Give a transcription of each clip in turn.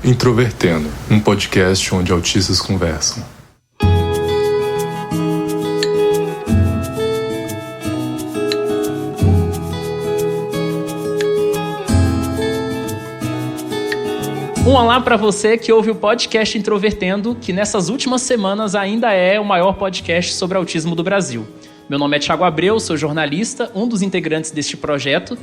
Introvertendo, um podcast onde autistas conversam. Um olá para você que ouve o podcast Introvertendo, que nessas últimas semanas ainda é o maior podcast sobre autismo do Brasil. Meu nome é Thiago Abreu, sou jornalista, um dos integrantes deste projeto,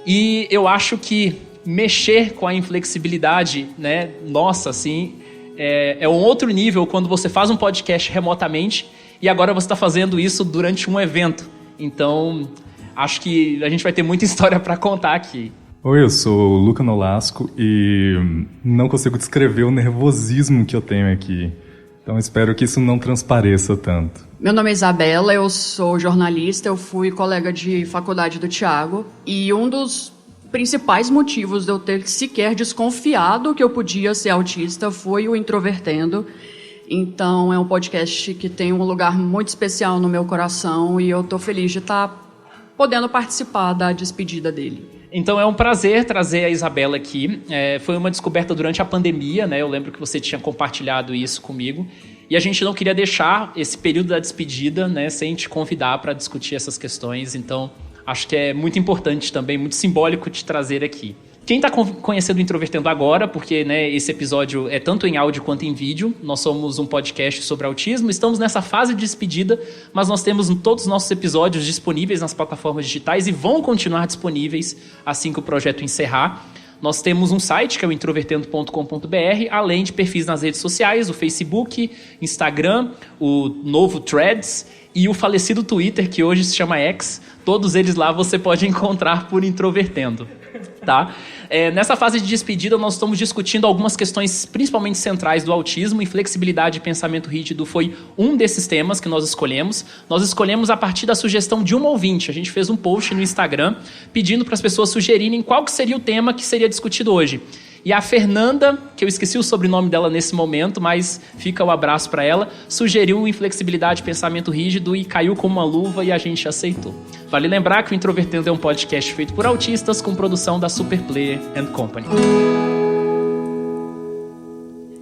e eu acho que mexer com a inflexibilidade, né, nossa, assim, é um outro nível quando você faz um podcast remotamente e agora você está fazendo isso durante um evento. Então, acho que a gente vai ter muita história para contar aqui. Oi, eu sou o Luca Nolasco e não consigo descrever o nervosismo que eu tenho aqui. Então, espero que isso não transpareça tanto. Meu nome é Isabela, eu sou jornalista, eu fui colega de faculdade do Thiago e um dos principais motivos de eu ter sequer desconfiado que eu podia ser autista foi o Introvertendo. Então, é um podcast que tem um lugar muito especial no meu coração e eu estou feliz de estar podendo participar da despedida dele. Então é um prazer trazer a Isabela aqui. Foi uma descoberta durante a pandemia, né? Eu lembro que você tinha compartilhado isso comigo. E a gente não queria deixar esse período da despedida, né, sem te convidar para discutir essas questões. Então, acho que é muito importante também, muito simbólico te trazer aqui. Quem está conhecendo o Introvertendo agora, porque, né, esse episódio é tanto em áudio quanto em vídeo, nós somos um podcast sobre autismo, estamos nessa fase de despedida, mas nós temos todos os nossos episódios disponíveis nas plataformas digitais e vão continuar disponíveis assim que o projeto encerrar. Nós temos um site, que é o introvertendo.com.br, além de perfis nas redes sociais, o Facebook, Instagram, o novo Threads e o falecido Twitter, que hoje se chama X. Todos eles lá você pode encontrar por Introvertendo. Tá? Nessa fase de despedida, nós estamos discutindo algumas questões principalmente centrais do autismo, e flexibilidade e pensamento rígido foi um desses temas que nós escolhemos. Nós escolhemos a partir da sugestão de um ouvinte. A gente fez um post no Instagram pedindo para as pessoas sugerirem qual que seria o tema que seria discutido hoje. E a Fernanda, que eu esqueci o sobrenome dela nesse momento, mas fica o abraço para ela, sugeriu inflexibilidade e pensamento rígido e caiu como uma luva e a gente aceitou. Vale lembrar que o Introvertendo é um podcast feito por autistas com produção da Superplayer & Company.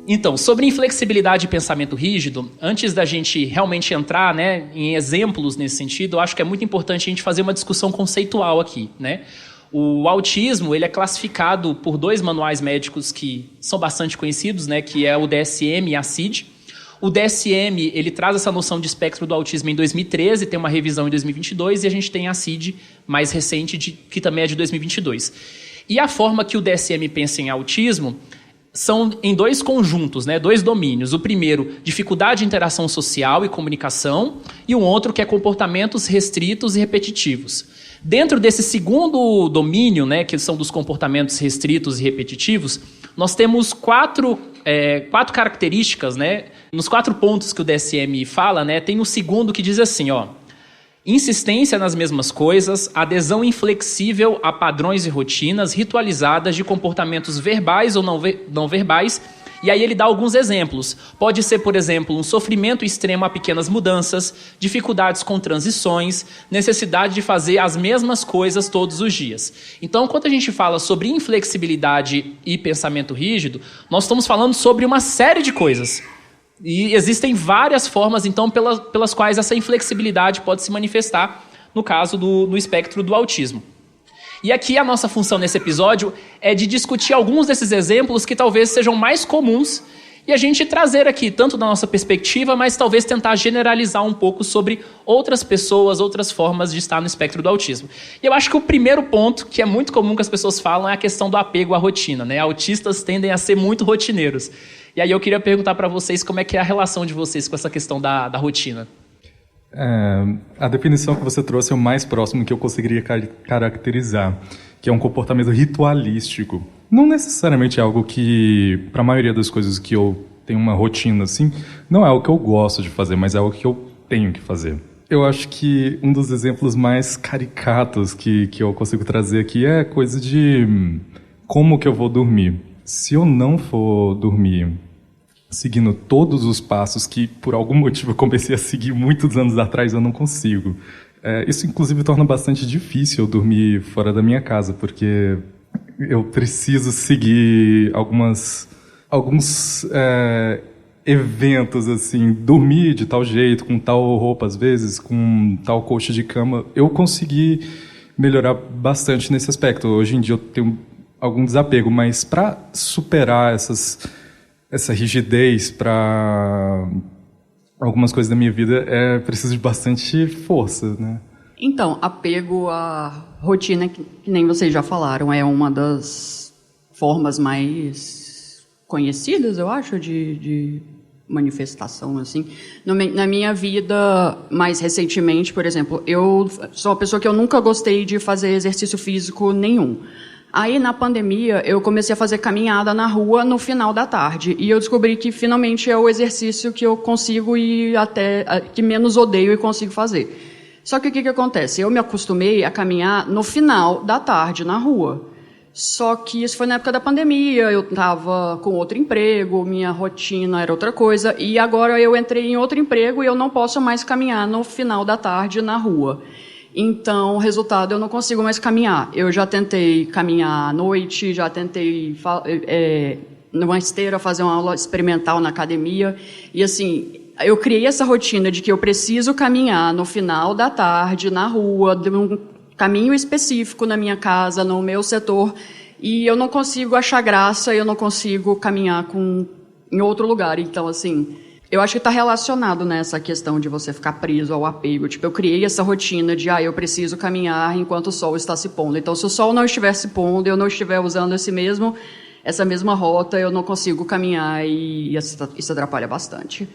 Então, sobre inflexibilidade e pensamento rígido, antes da gente realmente entrar, né, em exemplos nesse sentido, eu acho que é muito importante a gente fazer uma discussão conceitual aqui, né? O autismo, ele é classificado por dois manuais médicos que são bastante conhecidos, né, que é o DSM e a CID. O DSM, ele traz essa noção de espectro do autismo em 2013, tem uma revisão em 2022, e a gente tem a CID mais recente, que também é de 2022. E a forma que o DSM pensa em autismo são em dois conjuntos, né, dois domínios. O primeiro, dificuldade de interação social e comunicação, e o outro que é comportamentos restritos e repetitivos. Dentro desse segundo domínio, né, que são dos comportamentos restritos e repetitivos, nós temos quatro características, né? Nos 4 pontos que o DSM fala, né, tem o segundo que diz assim, ó: insistência nas mesmas coisas, adesão inflexível a padrões e rotinas ritualizadas de comportamentos verbais ou não verbais. E aí ele dá alguns exemplos. Pode ser, por exemplo, um sofrimento extremo a pequenas mudanças, dificuldades com transições, necessidade de fazer as mesmas coisas todos os dias. Então, quando a gente fala sobre inflexibilidade e pensamento rígido, nós estamos falando sobre uma série de coisas. E existem várias formas, então, pelas quais essa inflexibilidade pode se manifestar no caso do espectro do autismo. E aqui a nossa função nesse episódio é de discutir alguns desses exemplos que talvez sejam mais comuns e a gente trazer aqui, tanto da nossa perspectiva, mas talvez tentar generalizar um pouco sobre outras pessoas, outras formas de estar no espectro do autismo. E eu acho que o primeiro ponto, que é muito comum que as pessoas falam, é a questão do apego à rotina, né? Autistas tendem a ser muito rotineiros. E aí eu queria perguntar para vocês como é que é a relação de vocês com essa questão da rotina. A definição que você trouxe é o mais próximo que eu conseguiria caracterizar, que é um comportamento ritualístico. Não necessariamente é algo que, para a maioria das coisas que eu tenho uma rotina assim, não é algo que eu gosto de fazer, mas é algo que eu tenho que fazer. Eu acho que um dos exemplos mais caricatos que eu consigo trazer aqui é coisa de como que eu vou dormir. Se eu não for dormir seguindo todos os passos que, por algum motivo, eu comecei a seguir muitos anos atrás, eu não consigo. Isso, inclusive, torna bastante difícil eu dormir fora da minha casa, porque eu preciso seguir algumas alguns eventos, assim, dormir de tal jeito, com tal roupa, às vezes, com tal coxa de cama, eu consegui melhorar bastante nesse aspecto. Hoje em dia eu tenho algum desapego, mas para superar essa rigidez para algumas coisas da minha vida, preciso de bastante força, né? Então, apego à rotina, que nem vocês já falaram, é uma das formas mais conhecidas, eu acho, de manifestação, assim. Na minha vida, mais recentemente, por exemplo, eu sou uma pessoa que eu nunca gostei de fazer exercício físico nenhum. Aí, na pandemia, eu comecei a fazer caminhada na rua no final da tarde. E eu descobri que, finalmente, é o exercício que eu consigo e até que menos odeio e consigo fazer. Só que o que acontece? Eu me acostumei a caminhar no final da tarde, na rua. Só que isso foi na época da pandemia, eu estava com outro emprego, minha rotina era outra coisa, e agora eu entrei em outro emprego e eu não posso mais caminhar no final da tarde na rua. Então, resultado, eu não consigo mais caminhar. Eu já tentei caminhar à noite, já tentei numa esteira fazer uma aula experimental na academia, e assim, eu criei essa rotina de que eu preciso caminhar no final da tarde, na rua, de um caminho específico na minha casa, no meu setor, e eu não consigo achar graça, eu não consigo caminhar em outro lugar. Então, assim, eu acho que está relacionado nessa questão de você ficar preso ao apego. Tipo, eu criei essa rotina de, eu preciso caminhar enquanto o sol está se pondo. Então, se o sol não estiver se pondo, eu não estiver usando essa mesma rota, eu não consigo caminhar e isso atrapalha bastante.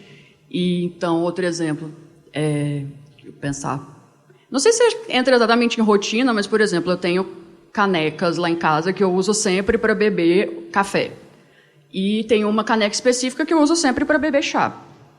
E, então, outro exemplo, pensar... Não sei se entra exatamente em rotina, mas, por exemplo, eu tenho canecas lá em casa que eu uso sempre para beber café. E tem uma caneca específica que eu uso sempre para beber chá.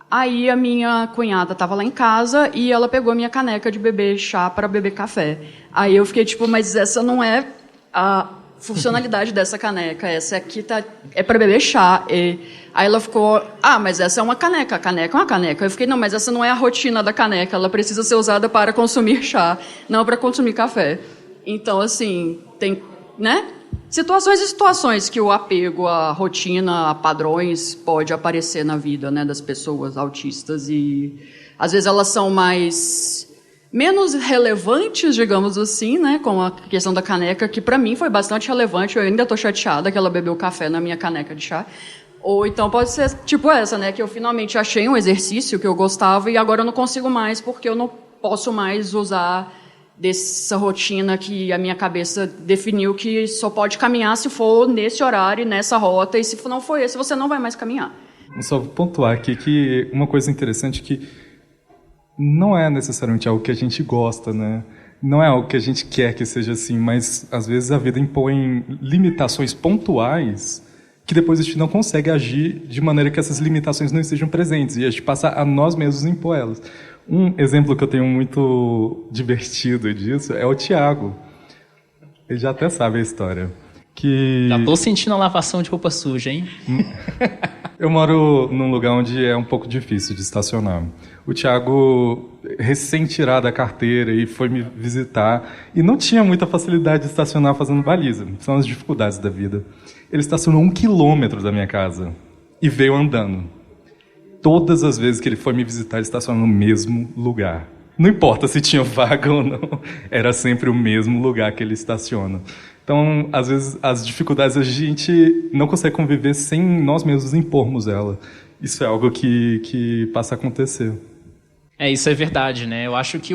Aí a minha cunhada estava lá em casa e ela pegou a minha caneca de beber chá para beber café. Aí eu fiquei tipo, mas essa não é a funcionalidade dessa caneca, essa aqui é para beber chá. Aí ela ficou, mas essa é uma caneca, a caneca é uma caneca. Eu fiquei, não, mas essa não é a rotina da caneca, ela precisa ser usada para consumir chá, não para consumir café. Então, assim, tem, né? Situações e situações que o apego à rotina, a padrões, pode aparecer na vida, né, das pessoas autistas. E, às vezes, elas são menos relevantes, digamos assim, né, com a questão da caneca, que para mim foi bastante relevante. Eu ainda estou chateada que ela bebeu café na minha caneca de chá. Ou então pode ser tipo essa, né, que eu finalmente achei um exercício que eu gostava e agora eu não consigo mais porque eu não posso mais usar dessa rotina que a minha cabeça definiu que só pode caminhar se for nesse horário, nessa rota, e se não for esse, você não vai mais caminhar. Só vou pontuar aqui que uma coisa interessante que não é necessariamente algo que a gente gosta, né? Não é algo que a gente quer que seja assim, mas às vezes a vida impõe limitações pontuais que depois a gente não consegue agir de maneira que essas limitações não estejam presentes, e a gente passa a nós mesmos impor elas. Um exemplo que eu tenho muito divertido disso é o Tiago. Ele já até sabe a história. Já estou sentindo a lavação de roupa suja, hein? Eu moro num lugar onde é um pouco difícil de estacionar. O Tiago, recém-tirado da carteira, e foi me visitar, e não tinha muita facilidade de estacionar fazendo baliza. São as dificuldades da vida. Ele estacionou 1 quilômetro da minha casa e veio andando. Todas as vezes que ele foi me visitar, ele estacionou no mesmo lugar. Não importa se tinha vaga ou não, era sempre o mesmo lugar que ele estaciona. Então, às vezes, as dificuldades a gente não consegue conviver sem nós mesmos impormos ela. Isso é algo que passa a acontecer. Isso é verdade, né? Eu acho que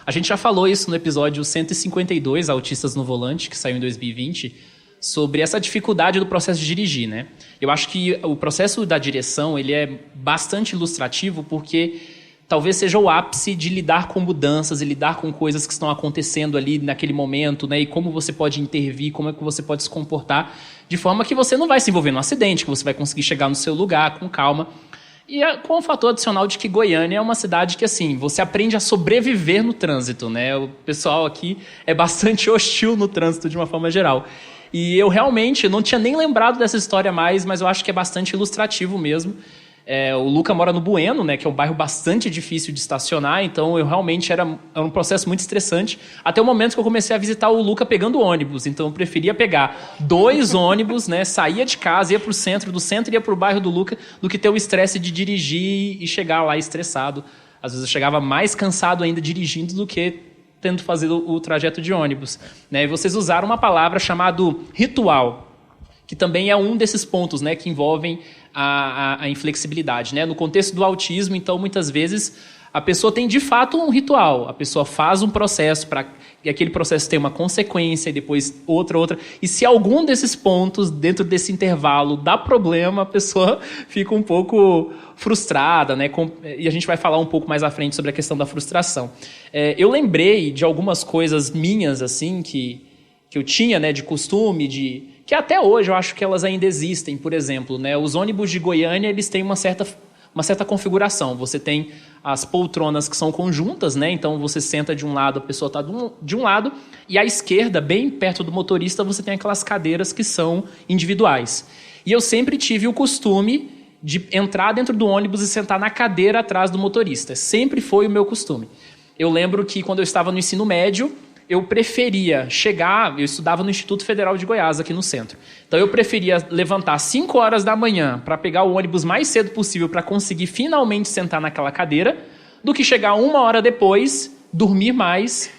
a gente já falou isso no episódio 152, Autistas no Volante, que saiu em 2020, sobre essa dificuldade do processo de dirigir, né? Eu acho que o processo da direção, ele é bastante ilustrativo porque talvez seja o ápice de lidar com mudanças e lidar com coisas que estão acontecendo ali naquele momento, né? E como você pode intervir, como é que você pode se comportar de forma que você não vai se envolver num acidente, que você vai conseguir chegar no seu lugar com calma. E com o fator adicional de que Goiânia é uma cidade que, assim, você aprende a sobreviver no trânsito, né? O pessoal aqui é bastante hostil no trânsito de uma forma geral. E eu realmente não tinha nem lembrado dessa história mais, mas eu acho que é bastante ilustrativo mesmo O Luca mora no Bueno, né, que é um bairro bastante difícil de estacionar, então eu realmente era um processo muito estressante, até o momento que eu comecei a visitar o Luca pegando ônibus, então eu preferia pegar 2 ônibus, né, saía de casa, ia pro centro, do centro ia pro bairro do Luca, do que ter o estresse de dirigir e chegar lá estressado. Às vezes eu chegava mais cansado ainda dirigindo do que tendo fazer o trajeto de ônibus, né, e vocês usaram uma palavra chamada ritual, que também é um desses pontos, né, que envolvem a inflexibilidade, né? No contexto do autismo, então, muitas vezes, a pessoa tem, de fato, um ritual. A pessoa faz um processo e aquele processo tem uma consequência e depois outra. E se algum desses pontos, dentro desse intervalo, dá problema, a pessoa fica um pouco frustrada, né? E a gente vai falar um pouco mais à frente sobre a questão da frustração. Eu lembrei de algumas coisas minhas, assim, que eu tinha, né, de costume, que até hoje eu acho que elas ainda existem. Por exemplo, né, os ônibus de Goiânia, eles têm uma certa configuração. Você tem as poltronas que são conjuntas, né, então você senta de um lado, a pessoa está de um lado, e à esquerda, bem perto do motorista, você tem aquelas cadeiras que são individuais. E eu sempre tive o costume de entrar dentro do ônibus e sentar na cadeira atrás do motorista. Sempre foi o meu costume. Eu lembro que quando eu estava no ensino médio, eu preferia eu estudava no Instituto Federal de Goiás, aqui no centro. Então eu preferia levantar 5 horas da manhã para pegar o ônibus mais cedo possível para conseguir finalmente sentar naquela cadeira, do que chegar 1 hora depois, dormir mais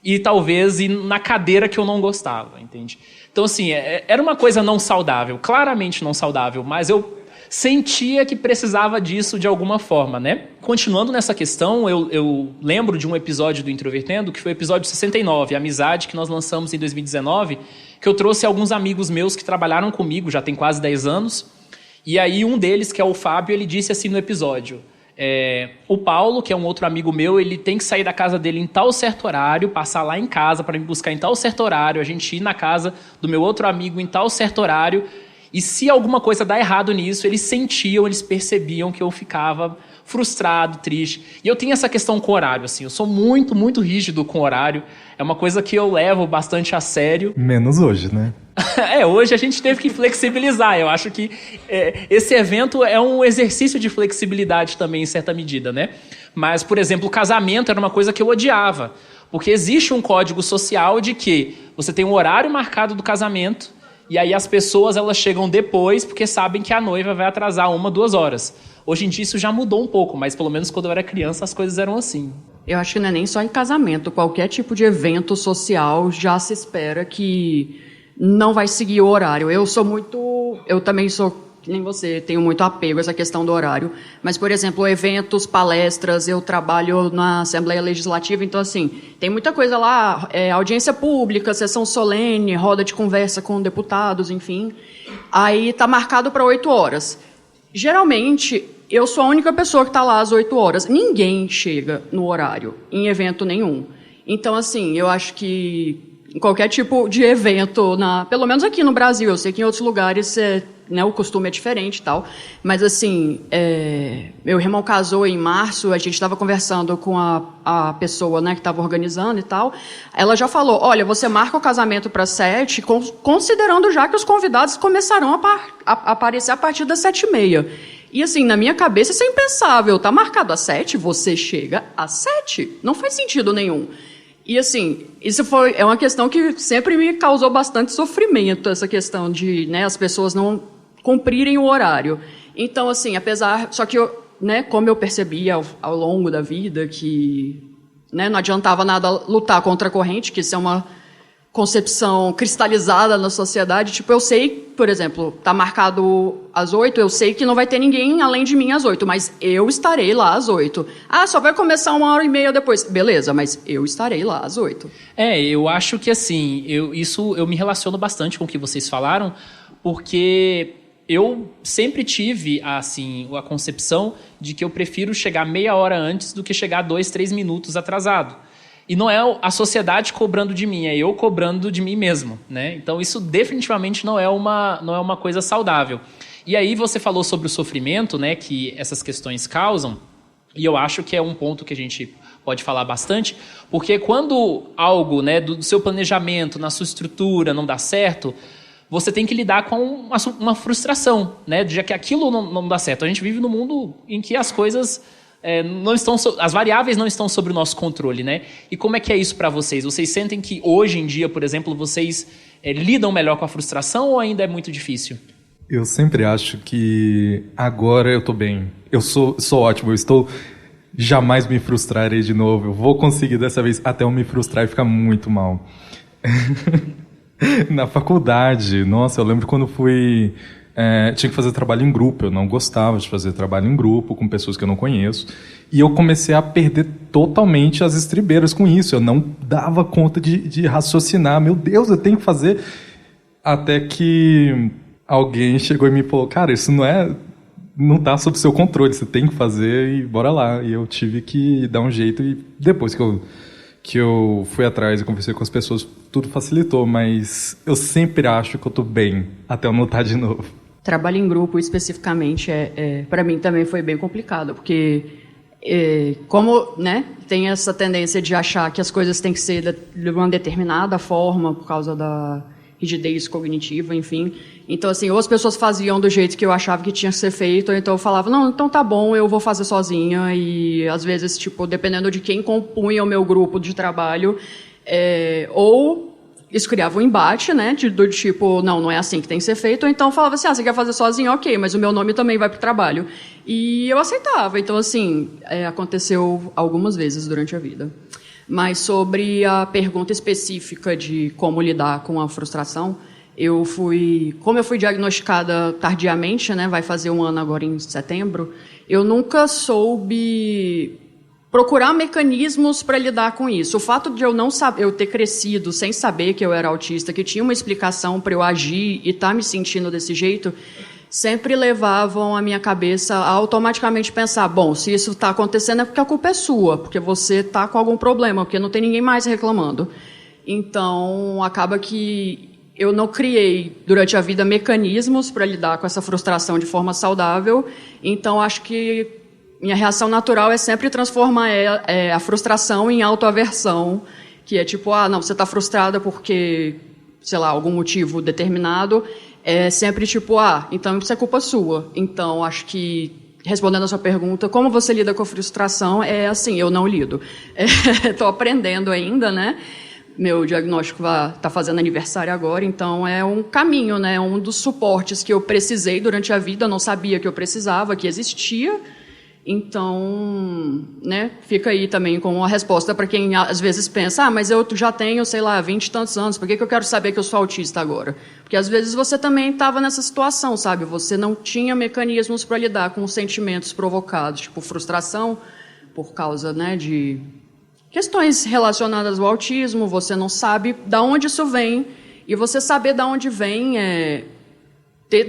e talvez ir na cadeira que eu não gostava, entende? Então, assim, era uma coisa não saudável, claramente não saudável, mas eu sentia que precisava disso de alguma forma, né? Continuando nessa questão, eu lembro de um episódio do Introvertendo, que foi o episódio 69, Amizade, que nós lançamos em 2019, que eu trouxe alguns amigos meus que trabalharam comigo, já tem quase 10 anos, e aí um deles, que é o Fábio, ele disse assim no episódio, o Paulo, que é um outro amigo meu, ele tem que sair da casa dele em tal certo horário, passar lá em casa para me buscar em tal certo horário, a gente ir na casa do meu outro amigo em tal certo horário. E se alguma coisa dá errado nisso, eles percebiam que eu ficava frustrado, triste. E eu tenho essa questão com o horário, assim. Eu sou muito, muito rígido com o horário. É uma coisa que eu levo bastante a sério. Menos hoje, né? Hoje a gente teve que flexibilizar. Eu acho que esse evento é um exercício de flexibilidade também, em certa medida, né? Mas, por exemplo, o casamento era uma coisa que eu odiava. Porque existe um código social de que você tem um horário marcado do casamento, e aí as pessoas elas chegam depois porque sabem que a noiva vai atrasar 1, 2 horas. Hoje em dia isso já mudou um pouco, mas pelo menos quando eu era criança as coisas eram assim. Eu acho que não é nem só em casamento. Qualquer tipo de evento social já se espera que não vai seguir o horário. Eu também sou, que nem você, tenho muito apego a essa questão do horário. Mas, por exemplo, eventos, palestras, eu trabalho na Assembleia Legislativa, então, assim, tem muita coisa lá, audiência pública, sessão solene, roda de conversa com deputados, enfim. Aí tá marcado para 8 horas. Geralmente, eu sou a única pessoa que está lá às 8 horas. Ninguém chega no horário, em evento nenhum. Então, assim, eu acho que em qualquer tipo de evento, pelo menos aqui no Brasil, eu sei que em outros lugares o costume é diferente e tal, mas assim, meu irmão casou em março, a gente estava conversando com a pessoa, né, que estava organizando e tal, ela já falou, olha, você marca o casamento para 7, considerando já que os convidados começarão a aparecer a partir das 7h30. E assim, na minha cabeça isso é impensável, tá marcado às 7, você chega às 7, não faz sentido nenhum. E assim, isso é uma questão que sempre me causou bastante sofrimento, essa questão de, as pessoas não cumprirem o horário. Então, assim, só que como eu percebi ao longo da vida que não adiantava nada lutar contra a corrente, que isso é uma concepção cristalizada na sociedade, tipo, eu sei, por exemplo, tá marcado às 8, eu sei que não vai ter ninguém além de mim às 8, mas eu estarei lá às 8. Ah, só vai começar 1h30 depois. Beleza, mas eu estarei lá às 8. Eu acho que, assim, eu me relaciono bastante com o que vocês falaram, porque eu sempre tive, assim, a concepção de que eu prefiro chegar meia hora antes do que chegar 2, 3 minutos atrasado. E não é a sociedade cobrando de mim, é eu cobrando de mim mesmo, né? Então isso definitivamente não é uma coisa saudável. E aí você falou sobre o sofrimento, né, que essas questões causam, e eu acho que é um ponto que a gente pode falar bastante, porque quando algo, né, do seu planejamento, na sua estrutura não dá certo, você tem que lidar com uma frustração, né? Já que aquilo não dá certo. A gente vive num mundo em que as coisas não estão, as variáveis não estão sob o nosso controle, né? E como é que é isso para vocês? Vocês sentem que hoje em dia, por exemplo, vocês lidam melhor com a frustração ou ainda é muito difícil? Eu sempre acho que agora eu tô bem. Eu sou ótimo, eu estou... Jamais me frustrarei de novo. Eu vou conseguir dessa vez até eu me frustrar e ficar muito mal. Na faculdade, nossa, eu lembro quando fui... tinha que fazer trabalho em grupo. Eu não gostava de fazer trabalho em grupo com pessoas que eu não conheço. E eu comecei a perder totalmente as estribeiras com isso. Eu não dava conta de raciocinar. Meu Deus, eu tenho que fazer... Até que alguém chegou e me falou, cara, isso não está sob seu controle, você tem que fazer e bora lá. E eu tive que dar um jeito e depois que eu fui atrás e conversei com as pessoas, tudo facilitou, mas eu sempre acho que eu estou bem, até eu notar de novo. Trabalho em grupo, especificamente, para mim também foi bem complicado, porque como, né, tem essa tendência de achar que as coisas têm que ser de uma determinada forma, por causa da rigidez cognitiva, enfim. Então, assim, ou as pessoas faziam do jeito que eu achava que tinha que ser feito, ou então eu falava, não, então tá bom, eu vou fazer sozinha. E, às vezes, tipo, dependendo de quem compunha o meu grupo de trabalho, ou isso criava um embate, né, do tipo, não é assim que tem que ser feito, ou então falava assim, você quer fazer sozinho? Ok, mas o meu nome também vai pro trabalho. E eu aceitava. Então, assim, aconteceu algumas vezes durante a vida. Mas sobre a pergunta específica de como lidar com a frustração, como eu fui diagnosticada tardiamente, né, vai fazer 1 ano agora em setembro, eu nunca soube procurar mecanismos para lidar com isso. O fato de eu ter crescido sem saber que eu era autista, que tinha uma explicação para eu agir e estar me sentindo desse jeito, sempre levavam a minha cabeça a automaticamente pensar, bom, se isso está acontecendo é porque a culpa é sua, porque você está com algum problema, porque não tem ninguém mais reclamando. Então, acaba que eu não criei, durante a vida, mecanismos para lidar com essa frustração de forma saudável, então acho que minha reação natural é sempre transformar a frustração em autoaversão, que é tipo, não, você está frustrada porque, sei lá, algum motivo determinado, é sempre tipo, então isso é culpa sua. Então, acho que, respondendo a sua pergunta, como você lida com a frustração, assim, eu não lido. Estou aprendendo ainda, né? Meu diagnóstico está fazendo aniversário agora, então é um caminho, né? Um dos suportes que eu precisei durante a vida, eu não sabia que eu precisava, que existia. Então, né, fica aí também com uma resposta para quem às vezes pensa, mas eu já tenho, sei lá, 20 e tantos anos, por que eu quero saber que eu sou autista agora? Porque às vezes você também estava nessa situação, sabe? Você não tinha mecanismos para lidar com os sentimentos provocados, tipo frustração, por causa, né, de questões relacionadas ao autismo, você não sabe de onde isso vem, e você saber de onde vem ter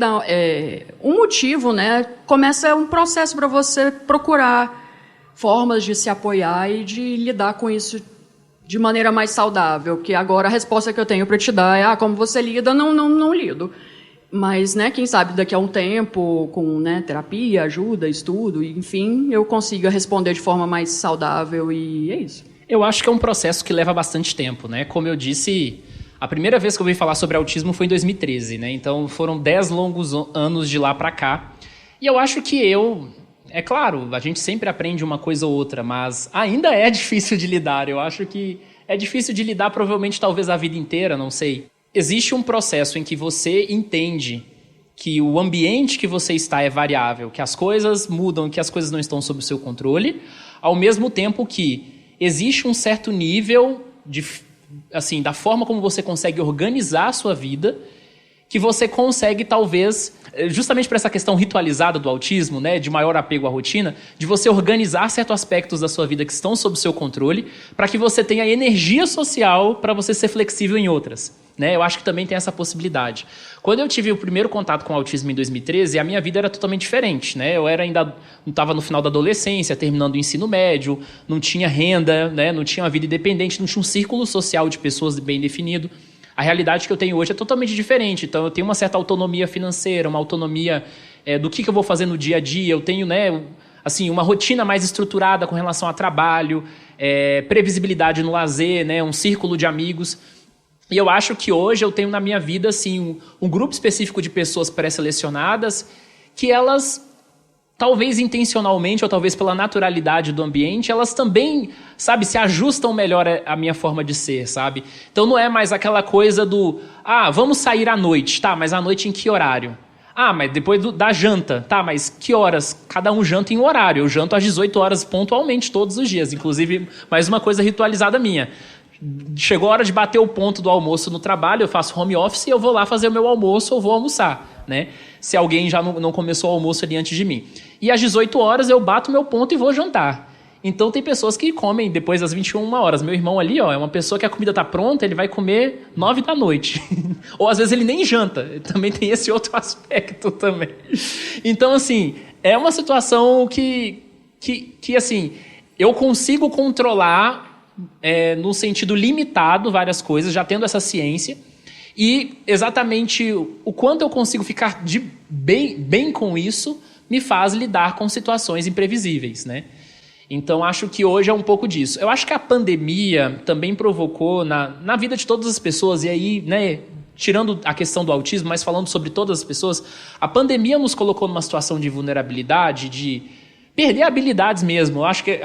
um motivo, né? Começa um processo para você procurar formas de se apoiar e de lidar com isso de maneira mais saudável. Que agora a resposta que eu tenho para te dar é como você lida, não lido. Mas, né, quem sabe daqui a um tempo, com, né, terapia, ajuda, estudo, enfim, eu consiga responder de forma mais saudável e é isso. Eu acho que é um processo que leva bastante tempo, né? Como eu disse, a primeira vez que eu ouvi falar sobre autismo foi em 2013, né? Então foram 10 longos anos de lá para cá. E eu acho que é claro, a gente sempre aprende uma coisa ou outra, mas ainda é difícil de lidar. Eu acho que é difícil de lidar provavelmente talvez a vida inteira, não sei. Existe um processo em que você entende que o ambiente que você está é variável, que as coisas mudam, que as coisas não estão sob o seu controle, ao mesmo tempo que existe um certo nível assim, da forma como você consegue organizar a sua vida, que você consegue, talvez, justamente por essa questão ritualizada do autismo, né, de maior apego à rotina, de você organizar certos aspectos da sua vida que estão sob o seu controle, para que você tenha energia social para você ser flexível em outras. Né? Eu acho que também tem essa possibilidade. Quando eu tive o primeiro contato com o autismo em 2013, a minha vida era totalmente diferente. Né? Eu ainda não estava no final da adolescência, terminando o ensino médio, não tinha renda, né? Não tinha uma vida independente, não tinha um círculo social de pessoas bem definido. A realidade que eu tenho hoje é totalmente diferente. Então, eu tenho uma certa autonomia financeira, uma autonomia do que eu vou fazer no dia a dia. Eu tenho, né, assim, uma rotina mais estruturada com relação a trabalho, previsibilidade no lazer, né, um círculo de amigos. E eu acho que hoje eu tenho na minha vida assim, um grupo específico de pessoas pré-selecionadas que elas, talvez intencionalmente ou talvez pela naturalidade do ambiente, elas também, sabe, se ajustam melhor à minha forma de ser, sabe? Então não é mais aquela coisa do, vamos sair à noite, tá, mas à noite em que horário? Mas depois da janta, tá, mas que horas? Cada um janta em um horário, eu janto às 18 horas pontualmente todos os dias, inclusive mais uma coisa ritualizada minha. Chegou a hora de bater o ponto do almoço no trabalho, eu faço home office e eu vou lá fazer o meu almoço ou vou almoçar, né? Se alguém já não começou o almoço ali antes de mim. E às 18 horas eu bato meu ponto e vou jantar. Então tem pessoas que comem depois das 21 horas. Meu irmão ali, é uma pessoa que a comida tá pronta, ele vai comer 9 da noite. Ou às vezes ele nem janta. Também tem esse outro aspecto também. Então, assim, é uma situação que assim, eu consigo controlar no sentido limitado várias coisas, já tendo essa ciência, e exatamente o quanto eu consigo ficar bem com isso me faz lidar com situações imprevisíveis, né? Então acho que hoje é um pouco disso. Eu acho que a pandemia também provocou na vida de todas as pessoas, e aí, né, tirando a questão do autismo, mas falando sobre todas as pessoas, a pandemia nos colocou numa situação de vulnerabilidade, de perder habilidades mesmo. Eu acho que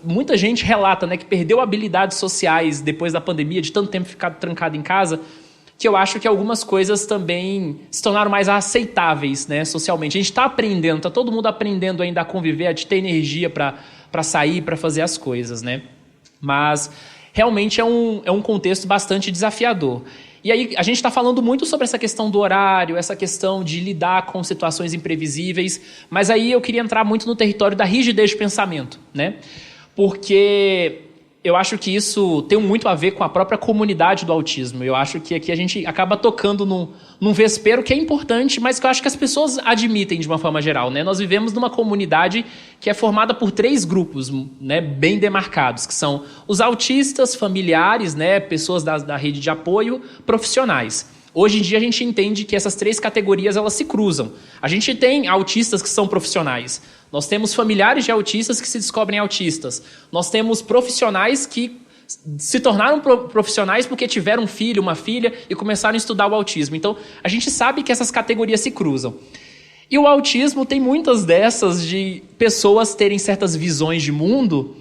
muita gente relata, né, que perdeu habilidades sociais depois da pandemia, de tanto tempo ficar trancado em casa, que eu acho que algumas coisas também se tornaram mais aceitáveis, né, socialmente. A gente está aprendendo, está todo mundo aprendendo ainda a conviver, a ter energia para sair, para fazer as coisas, né? Mas realmente é um contexto bastante desafiador. E aí a gente está falando muito sobre essa questão do horário, essa questão de lidar com situações imprevisíveis, mas aí eu queria entrar muito no território da rigidez de pensamento, né? Porque eu acho que isso tem muito a ver com a própria comunidade do autismo. Eu acho que aqui a gente acaba tocando num vespeiro que é importante, mas que eu acho que as pessoas admitem de uma forma geral, né? Nós vivemos numa comunidade que é formada por 3 grupos, né, bem demarcados, que são os autistas, familiares, né, pessoas da rede de apoio, profissionais. Hoje em dia a gente entende que essas 3 categorias elas se cruzam. A gente tem autistas que são profissionais. Nós temos familiares de autistas que se descobrem autistas. Nós temos profissionais que se tornaram profissionais porque tiveram um filho, uma filha e começaram a estudar o autismo. Então, a gente sabe que essas categorias se cruzam. E o autismo tem muitas dessas de pessoas terem certas visões de mundo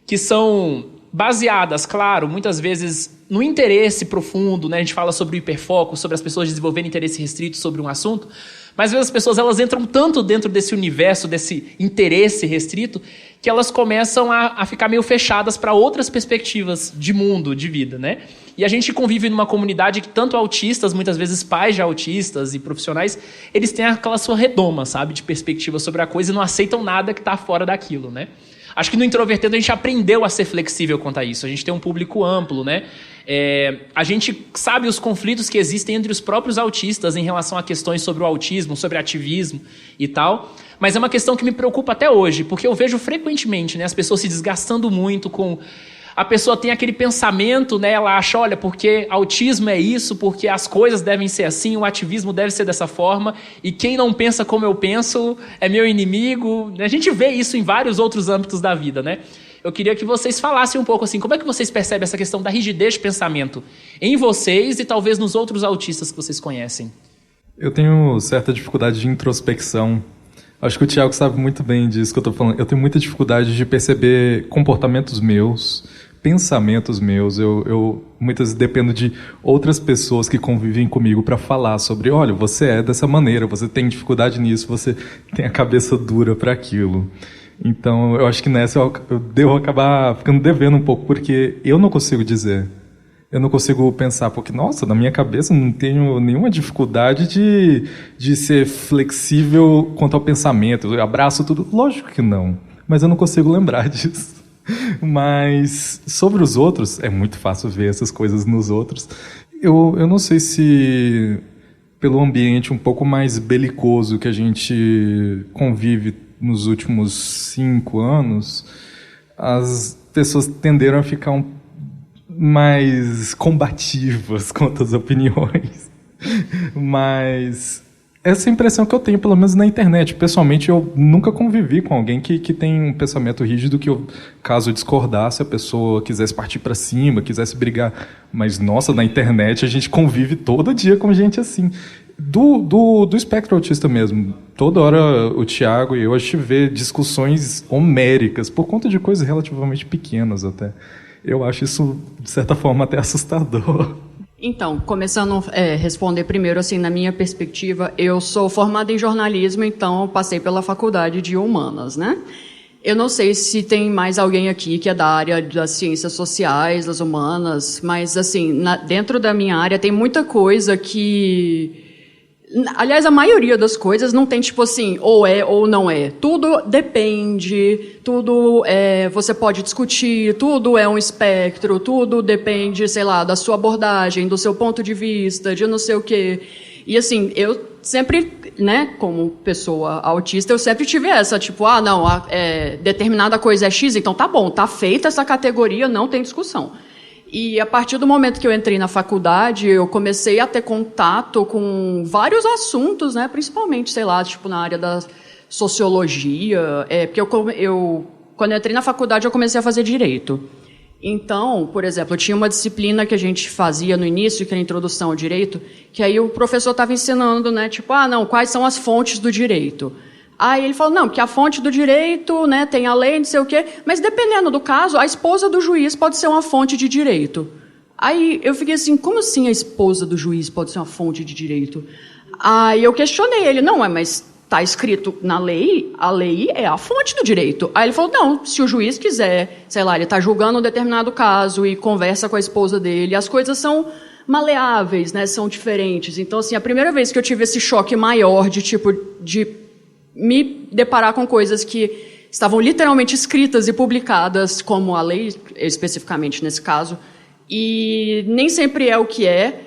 que são baseadas, claro, muitas vezes no interesse profundo, né? A gente fala sobre o hiperfoco, sobre as pessoas desenvolverem interesse restrito sobre um assunto, mas às vezes as pessoas elas entram tanto dentro desse universo, desse interesse restrito, que elas começam a ficar meio fechadas para outras perspectivas de mundo, de vida, né? E a gente convive numa comunidade que tanto autistas, muitas vezes pais de autistas e profissionais, eles têm aquela sua redoma, sabe, de perspectiva sobre a coisa e não aceitam nada que está fora daquilo, né? Acho que no Introvertendo a gente aprendeu a ser flexível quanto a isso. A gente tem um público amplo, né? A gente sabe os conflitos que existem entre os próprios autistas em relação a questões sobre o autismo, sobre ativismo e tal. Mas é uma questão que me preocupa até hoje, porque eu vejo frequentemente, né, as pessoas se desgastando muito com... A pessoa tem aquele pensamento, né, ela acha, olha, porque autismo é isso, porque as coisas devem ser assim, o ativismo deve ser dessa forma, e quem não pensa como eu penso é meu inimigo. A gente vê isso em vários outros âmbitos da vida, né? Eu queria que vocês falassem um pouco assim, como é que vocês percebem essa questão da rigidez de pensamento em vocês e talvez nos outros autistas que vocês conhecem? Eu tenho certa dificuldade de introspecção. Acho que o Thiago sabe muito bem disso que eu estou falando. Eu tenho muita dificuldade de perceber comportamentos meus, pensamentos meus. Eu muitas vezes dependo de outras pessoas que convivem comigo para falar sobre, olha, você é dessa maneira, você tem dificuldade nisso, você tem a cabeça dura para aquilo. Então, eu acho que nessa eu devo acabar ficando devendo um pouco, porque eu não consigo dizer. Eu não consigo pensar, porque, nossa, na minha cabeça não tenho nenhuma dificuldade de ser flexível quanto ao pensamento. Eu abraço tudo. Lógico que não, mas eu não consigo lembrar disso. Mas sobre os outros, é muito fácil ver essas coisas nos outros. Eu não sei se pelo ambiente um pouco mais belicoso que a gente convive nos últimos 5 anos, as pessoas tenderam a ficar mais combativas quanto às opiniões. Mas Essa é a impressão que eu tenho, pelo menos na internet. Pessoalmente, eu nunca convivi com alguém que tem um pensamento rígido que, caso eu discordasse, a pessoa quisesse partir para cima, quisesse brigar. Mas, nossa, na internet a gente convive todo dia com gente assim. Do espectro autista mesmo. Toda hora o Thiago e eu, a gente vê discussões homéricas, por conta de coisas relativamente pequenas até. Eu acho isso, de certa forma, até assustador. Então, começando a responder primeiro, assim, na minha perspectiva, eu sou formada em jornalismo, então passei pela faculdade de humanas, né? Eu não sei se tem mais alguém aqui que é da área das ciências sociais, das humanas, mas, assim, dentro da minha área tem muita coisa que... Aliás, a maioria das coisas não tem, tipo assim, ou é ou não é. Tudo depende, tudo você pode discutir, tudo é um espectro, tudo depende, sei lá, da sua abordagem, do seu ponto de vista, de não sei o quê. E, assim, eu sempre, né, como pessoa autista, eu sempre tive essa, tipo, não, determinada coisa é X, então tá bom, tá feita essa categoria, não tem discussão. E a partir do momento que eu entrei na faculdade, eu comecei a ter contato com vários assuntos, né? Principalmente, sei lá, tipo na área da sociologia. Porque quando eu entrei na faculdade, eu comecei a fazer direito. Então, por exemplo, eu tinha uma disciplina que a gente fazia no início, que era a introdução ao direito, que aí o professor estava ensinando, né? Tipo, não, quais são as fontes do direito? Aí ele falou, não, que a fonte do direito, né, tem a lei, não sei o quê, mas dependendo do caso, a esposa do juiz pode ser uma fonte de direito. Aí eu fiquei assim, como assim a esposa do juiz pode ser uma fonte de direito? Aí eu questionei ele, não, mas está escrito na lei, a lei é a fonte do direito. Aí ele falou, não, se o juiz quiser, sei lá, ele está julgando um determinado caso e conversa com a esposa dele, as coisas são maleáveis, né, são diferentes. Então, assim, a primeira vez que eu tive esse choque maior de me deparar com coisas que estavam literalmente escritas e publicadas, como a lei, especificamente nesse caso, e nem sempre é o que é,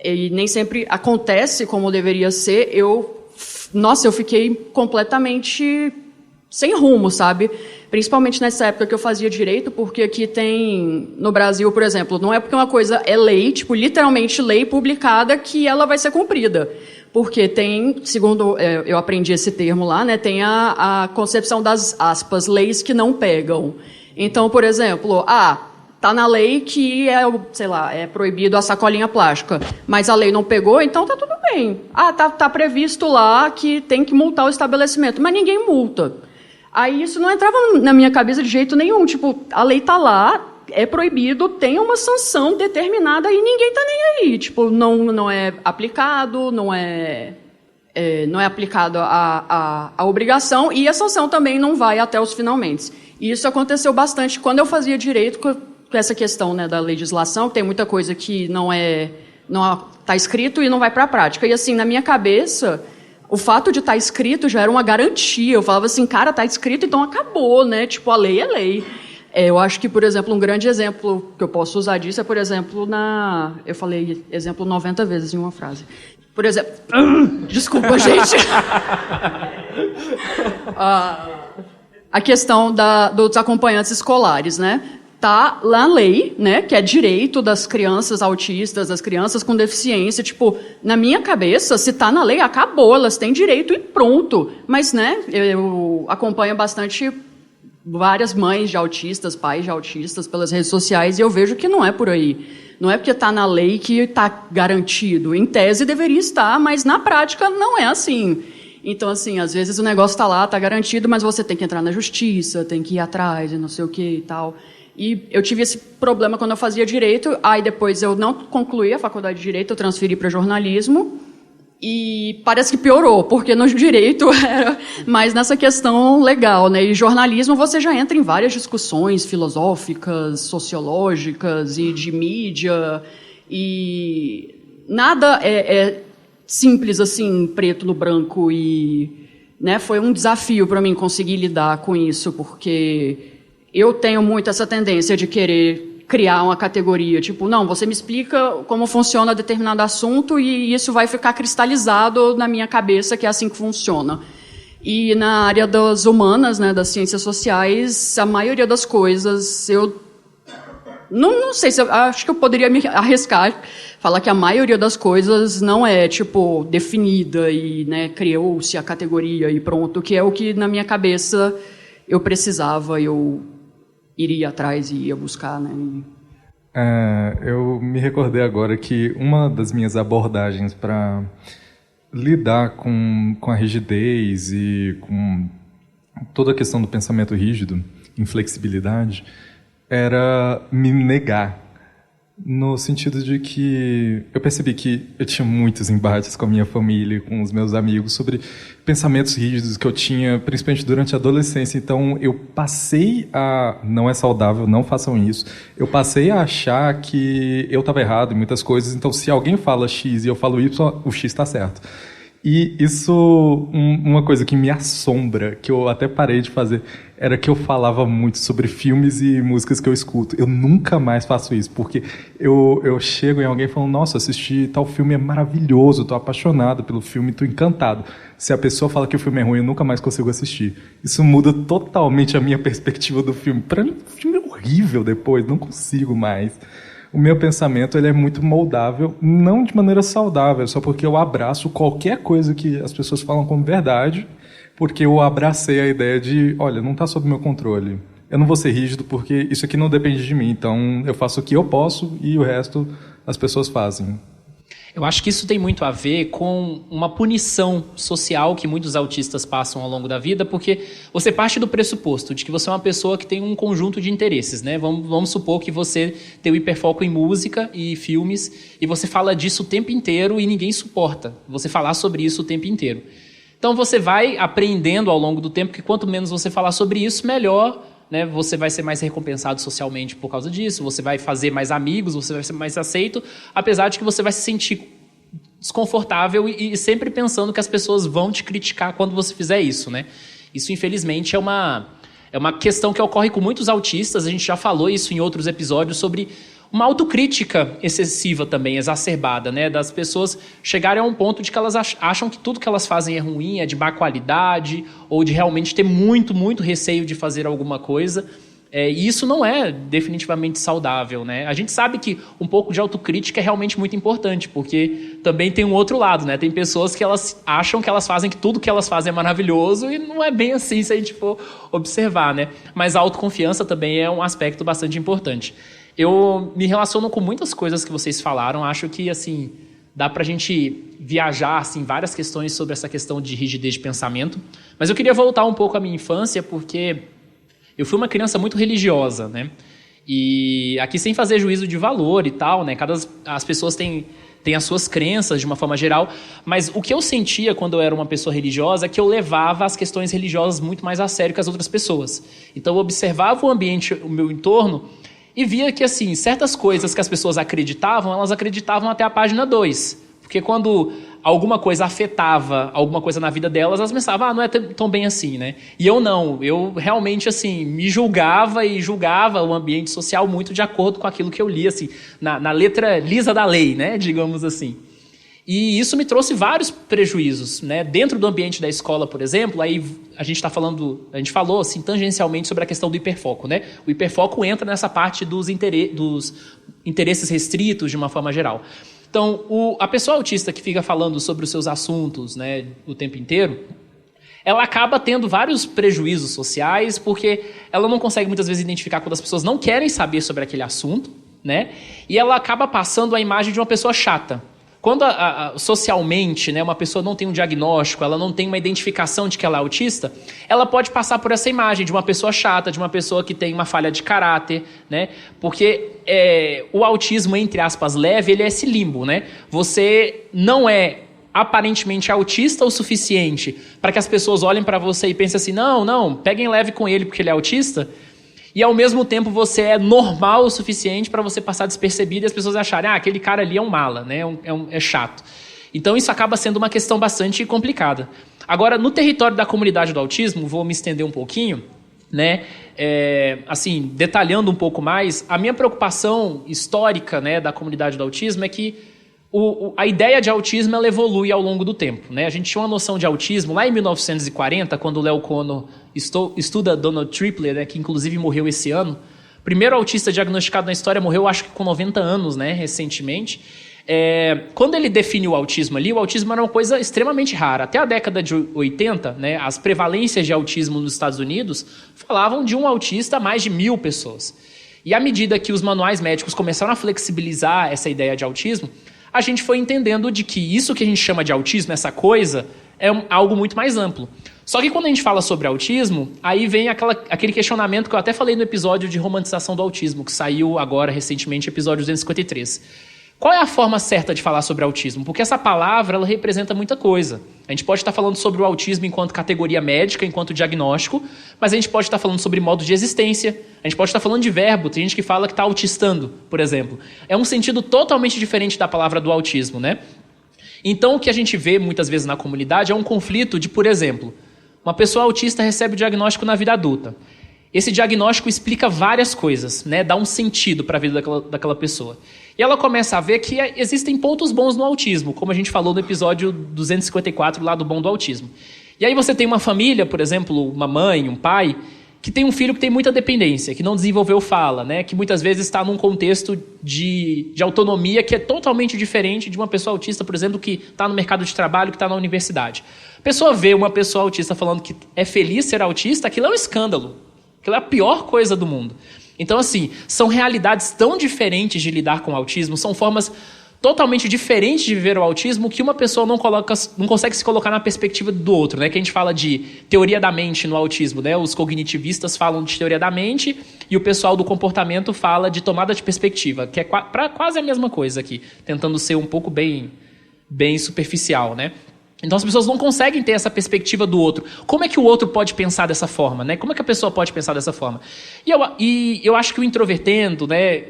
e nem sempre acontece como deveria ser, eu fiquei completamente sem rumo, sabe? Principalmente nessa época que eu fazia direito, porque aqui tem, no Brasil, por exemplo, não é porque uma coisa é lei, tipo, literalmente lei publicada, que ela vai ser cumprida. Porque tem, segundo eu aprendi esse termo lá, né, tem a concepção das, aspas, leis que não pegam. Então, por exemplo, tá na lei que sei lá, é proibido a sacolinha plástica, mas a lei não pegou, então tá tudo bem. Tá previsto lá que tem que multar o estabelecimento, mas ninguém multa. Aí isso não entrava na minha cabeça de jeito nenhum, tipo, a lei tá lá, é proibido, tem uma sanção determinada e ninguém está nem aí. Tipo, não é aplicado, não é aplicado a obrigação e a sanção também não vai até os finalmente. E isso aconteceu bastante quando eu fazia direito com essa questão, né, da legislação, que tem muita coisa que não está escrito e não vai para a prática. E assim, na minha cabeça, o fato de estar escrito já era uma garantia. Eu falava assim, cara, está escrito, então acabou, né? Tipo, a lei é lei. Eu acho que, por exemplo, um grande exemplo que eu posso usar disso é, por exemplo, eu falei exemplo 90 vezes em uma frase. Por exemplo... Desculpa, gente. A questão dos acompanhantes escolares, né? Tá lá na lei, né? Que é direito das crianças autistas, das crianças com deficiência. Tipo, na minha cabeça, se tá na lei, acabou. Elas têm direito e pronto. Mas, né? Eu acompanho bastante... várias mães de autistas, pais de autistas pelas redes sociais, e eu vejo que não é por aí. Não é porque está na lei que está garantido. Em tese deveria estar, mas na prática não é assim. Então, assim, às vezes o negócio está lá, está garantido, mas você tem que entrar na justiça, tem que ir atrás e não sei o que e tal. E eu tive esse problema quando eu fazia direito, aí depois eu não concluí a faculdade de direito, eu transferi para jornalismo, e parece que piorou, porque no direito era mais nessa questão legal, né? E jornalismo você já entra em várias discussões filosóficas, sociológicas e de mídia, e nada é simples assim, preto no branco, e né, foi um desafio para mim conseguir lidar com isso, porque eu tenho muito essa tendência de querer criar uma categoria, tipo, não, você me explica como funciona determinado assunto e isso vai ficar cristalizado na minha cabeça que é assim que funciona. E na área das humanas, né, das ciências sociais, a maioria das coisas eu Não sei, acho que eu poderia me arriscar, falar que a maioria das coisas não é, tipo, definida e, né, criou-se a categoria e pronto, que é o que na minha cabeça eu precisava, eu iria atrás e ia buscar, né. Eu me recordei agora que uma das minhas abordagens para lidar com a rigidez e com toda a questão do pensamento rígido, inflexibilidade, era me negar, no sentido de que eu percebi que eu tinha muitos embates com a minha família, com os meus amigos, sobre pensamentos rígidos que eu tinha, principalmente durante a adolescência. Então, eu passei a... Não é saudável, não façam isso. Eu passei a achar que eu estava errado em muitas coisas. Então, se alguém fala X e eu falo Y, o X está certo. E isso, uma coisa que me assombra, que eu até parei de fazer, era que eu falava muito sobre filmes e músicas que eu escuto. Eu nunca mais faço isso, porque eu chego em alguém falando, nossa, assisti tal filme, é maravilhoso, estou apaixonado pelo filme, estou encantado. Se a pessoa fala que o filme é ruim, eu nunca mais consigo assistir. Isso muda totalmente a minha perspectiva do filme. Para mim, o filme é horrível depois, não consigo mais. O meu pensamento ele é muito moldável, não de maneira saudável, só porque eu abraço qualquer coisa que as pessoas falam como verdade, porque eu abracei a ideia de, olha, não está sob meu controle. Eu não vou ser rígido porque isso aqui não depende de mim, então eu faço o que eu posso e o resto as pessoas fazem. Eu acho que isso tem muito a ver com uma punição social que muitos autistas passam ao longo da vida, porque você parte do pressuposto de que você é uma pessoa que tem um conjunto de interesses, né? Vamos supor que você tem o hiperfoco em música e filmes e você fala disso o tempo inteiro e ninguém suporta você falar sobre isso o tempo inteiro. Então você vai aprendendo ao longo do tempo que quanto menos você falar sobre isso, melhor, né? Você vai ser mais recompensado socialmente por causa disso, você vai fazer mais amigos, você vai ser mais aceito, apesar de que você vai se sentir desconfortável e sempre pensando que as pessoas vão te criticar quando você fizer isso, né? Isso, infelizmente, é uma questão que ocorre com muitos autistas, a gente já falou isso em outros episódios, sobre uma autocrítica excessiva também, exacerbada, né? Das pessoas chegarem a um ponto de que elas acham que tudo que elas fazem é ruim, é de má qualidade, ou de realmente ter muito, muito receio de fazer alguma coisa. E isso não é definitivamente saudável, né? A gente sabe que um pouco de autocrítica é realmente muito importante, porque também tem um outro lado, né? Tem pessoas que elas acham que elas fazem, que tudo que elas fazem é maravilhoso, e não é bem assim se a gente for observar, né? Mas a autoconfiança também é um aspecto bastante importante. Eu me relaciono com muitas coisas que vocês falaram, acho que, assim, dá pra gente viajar, assim, várias questões sobre essa questão de rigidez de pensamento, mas eu queria voltar um pouco à minha infância, porque eu fui uma criança muito religiosa, né? E aqui sem fazer juízo de valor e tal, né? As pessoas têm as suas crenças de uma forma geral, mas o que eu sentia quando eu era uma pessoa religiosa é que eu levava as questões religiosas muito mais a sério que as outras pessoas. Então eu observava o ambiente, o meu entorno, e via que, assim, certas coisas que as pessoas acreditavam, elas acreditavam até a página 2. Porque quando alguma coisa afetava alguma coisa na vida delas, elas pensavam, não é tão bem assim, né? E eu não, eu realmente, assim, me julgava e julgava o ambiente social muito de acordo com aquilo que eu lia, assim, na letra lisa da lei, né? Digamos assim. E isso me trouxe vários prejuízos, né? Dentro do ambiente da escola, por exemplo, aí a gente falou assim, tangencialmente sobre a questão do hiperfoco, né? O hiperfoco entra nessa parte dos interesses restritos de uma forma geral. Então, a pessoa autista que fica falando sobre os seus assuntos, né, o tempo inteiro, ela acaba tendo vários prejuízos sociais, porque ela não consegue muitas vezes identificar quando as pessoas não querem saber sobre aquele assunto, né? E ela acaba passando a imagem de uma pessoa chata. Quando socialmente, né, uma pessoa não tem um diagnóstico, ela não tem uma identificação de que ela é autista, ela pode passar por essa imagem de uma pessoa chata, de uma pessoa que tem uma falha de caráter, né? Porque o autismo, entre aspas, leve, ele é esse limbo, né? Você não é aparentemente autista o suficiente para que as pessoas olhem para você e pensem assim, não, peguem leve com ele porque ele é autista, e ao mesmo tempo você é normal o suficiente para você passar despercebido e as pessoas acharem, aquele cara ali é um mala, né? É chato. Então isso acaba sendo uma questão bastante complicada. Agora, no território da comunidade do autismo, vou me estender um pouquinho, né? Assim, detalhando um pouco mais, a minha preocupação histórica, né, da comunidade do autismo é que a ideia de autismo ela evolui ao longo do tempo, né? A gente tinha uma noção de autismo lá em 1940, quando o Léo Conno estuda Donald Tripler, né, que inclusive morreu esse ano, primeiro autista diagnosticado na história morreu, acho que com 90 anos, né, recentemente. Quando ele definiu o autismo ali, o autismo era uma coisa extremamente rara. Até a década de 80, né, as prevalências de autismo nos Estados Unidos falavam de um autista a mais de 1.000 pessoas. E à medida que os manuais médicos começaram a flexibilizar essa ideia de autismo, a gente foi entendendo de que isso que a gente chama de autismo, essa coisa, é algo muito mais amplo. Só que quando a gente fala sobre autismo, aí vem aquele questionamento que eu até falei no episódio de romantização do autismo, que saiu agora recentemente, episódio 253. Qual é a forma certa de falar sobre autismo? Porque essa palavra, ela representa muita coisa. A gente pode estar falando sobre o autismo enquanto categoria médica, enquanto diagnóstico, mas a gente pode estar falando sobre modo de existência, a gente pode estar falando de verbo, tem gente que fala que está autistando, por exemplo. É um sentido totalmente diferente da palavra do autismo, né? Então, o que a gente vê muitas vezes na comunidade é um conflito de, por exemplo, uma pessoa autista recebe o diagnóstico na vida adulta. Esse diagnóstico explica várias coisas, né? Dá um sentido para a vida daquela pessoa. E ela começa a ver que existem pontos bons no autismo, como a gente falou no episódio 254, lá do Bom do Autismo. E aí você tem uma família, por exemplo, uma mãe, um pai, que tem um filho que tem muita dependência, que não desenvolveu fala, né? Que muitas vezes está num contexto de autonomia que é totalmente diferente de uma pessoa autista, por exemplo, que está no mercado de trabalho, que está na universidade. A pessoa vê uma pessoa autista falando que é feliz ser autista, aquilo é um escândalo. Aquilo é a pior coisa do mundo. Então, assim, são realidades tão diferentes de lidar com o autismo, são formas totalmente diferentes de viver o autismo que uma pessoa não consegue se colocar na perspectiva do outro, né? Que a gente fala de teoria da mente no autismo, né? Os cognitivistas falam de teoria da mente e o pessoal do comportamento fala de tomada de perspectiva, que é quase a mesma coisa aqui, tentando ser um pouco bem superficial, né? Então as pessoas não conseguem ter essa perspectiva do outro. Como é que o outro pode pensar dessa forma, né? Como é que a pessoa pode pensar dessa forma? E eu acho que o introvertendo, né,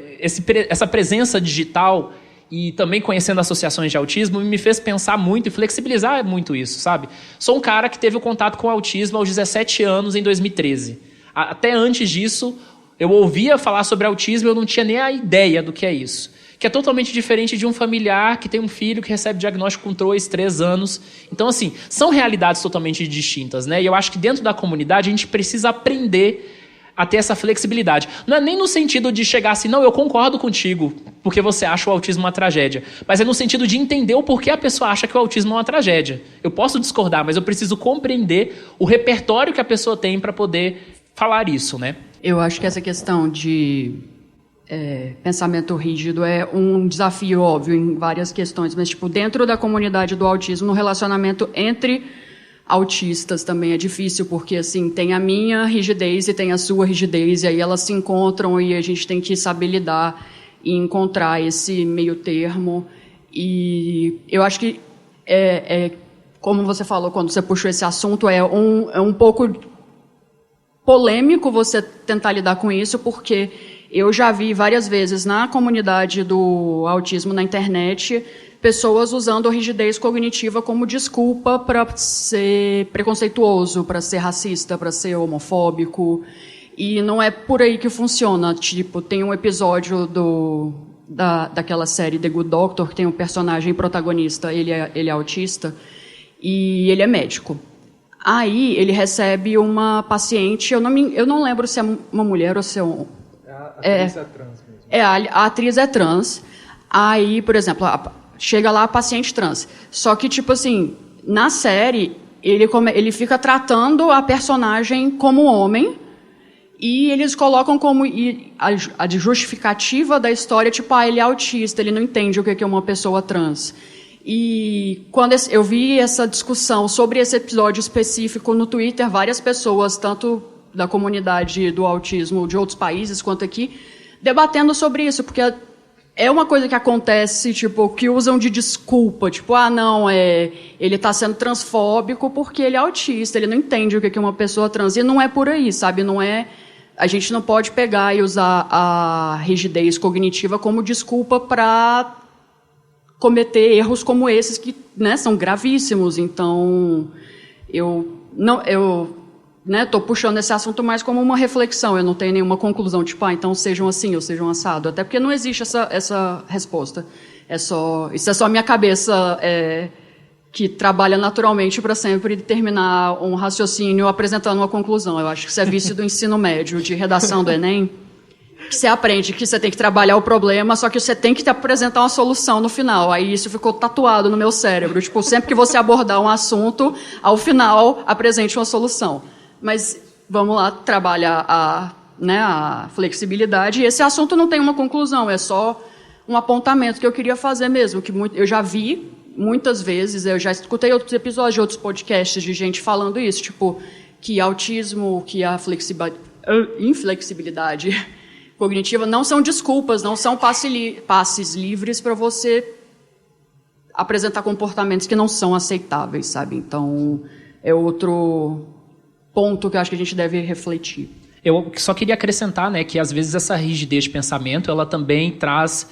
essa presença digital e também conhecendo associações de autismo me fez pensar muito e flexibilizar muito isso, sabe? Sou um cara que teve o contato com o autismo aos 17 anos em 2013. Até antes disso, eu ouvia falar sobre autismo e eu não tinha nem a ideia do que é isso. Que é totalmente diferente de um familiar que tem um filho que recebe diagnóstico com 2, 3 anos. Então, assim, são realidades totalmente distintas, né? E eu acho que dentro da comunidade a gente precisa aprender a ter essa flexibilidade. Não é nem no sentido de chegar assim, não, eu concordo contigo, porque você acha o autismo uma tragédia. Mas é no sentido de entender o porquê a pessoa acha que o autismo é uma tragédia. Eu posso discordar, mas eu preciso compreender o repertório que a pessoa tem para poder falar isso, né? Eu acho que essa questão de pensamento rígido é um desafio óbvio em várias questões, mas tipo, dentro da comunidade do autismo, no relacionamento entre autistas também é difícil, porque assim, tem a minha rigidez e tem a sua rigidez, e aí elas se encontram e a gente tem que saber lidar e encontrar esse meio termo. E eu acho que como você falou quando você puxou esse assunto, é um pouco polêmico você tentar lidar com isso, porque eu já vi várias vezes na comunidade do autismo na internet pessoas usando a rigidez cognitiva como desculpa para ser preconceituoso, para ser racista, para ser homofóbico. E não é por aí que funciona. Tipo, tem um episódio daquela série The Good Doctor, que tem um personagem protagonista, ele é autista, e ele é médico. Aí ele recebe uma paciente, eu não lembro se é uma mulher ou se é um... A atriz é trans mesmo. A atriz é trans. Aí, por exemplo, chega lá a paciente trans. Só que, tipo assim, na série, ele fica tratando a personagem como homem e eles colocam como a justificativa da história, tipo, ele é autista, ele não entende o que é uma pessoa trans. E quando eu vi essa discussão sobre esse episódio específico no Twitter, várias pessoas, tanto da comunidade do autismo de outros países quanto aqui, debatendo sobre isso, porque é uma coisa que acontece, tipo, que usam de desculpa, tipo, ele está sendo transfóbico porque ele é autista, ele não entende o que é uma pessoa trans, e não é por aí, sabe, a gente não pode pegar e usar a rigidez cognitiva como desculpa para cometer erros como esses que, né, são gravíssimos. Então, estou puxando esse assunto mais como uma reflexão, eu não tenho nenhuma conclusão, tipo, então sejam assim ou sejam assado, até porque não existe essa resposta. Isso é só a minha cabeça que trabalha naturalmente para sempre terminar um raciocínio apresentando uma conclusão. Eu acho que isso é vício do ensino médio, de redação do Enem. Você aprende que você tem que trabalhar o problema, só que você tem que apresentar uma solução no final. Aí isso ficou tatuado no meu cérebro. Tipo, sempre que você abordar um assunto, ao final, apresente uma solução. Mas vamos lá trabalhar a flexibilidade. E esse assunto não tem uma conclusão, é só um apontamento que eu queria fazer mesmo. Que eu já vi muitas vezes, eu já escutei outros episódios de outros podcasts de gente falando isso, tipo, que autismo, que a inflexibilidade cognitiva não são desculpas, não são passes livres para você apresentar comportamentos que não são aceitáveis, sabe? Então, é outro ponto que eu acho que a gente deve refletir. Eu só queria acrescentar, né, que às vezes essa rigidez de pensamento, ela também traz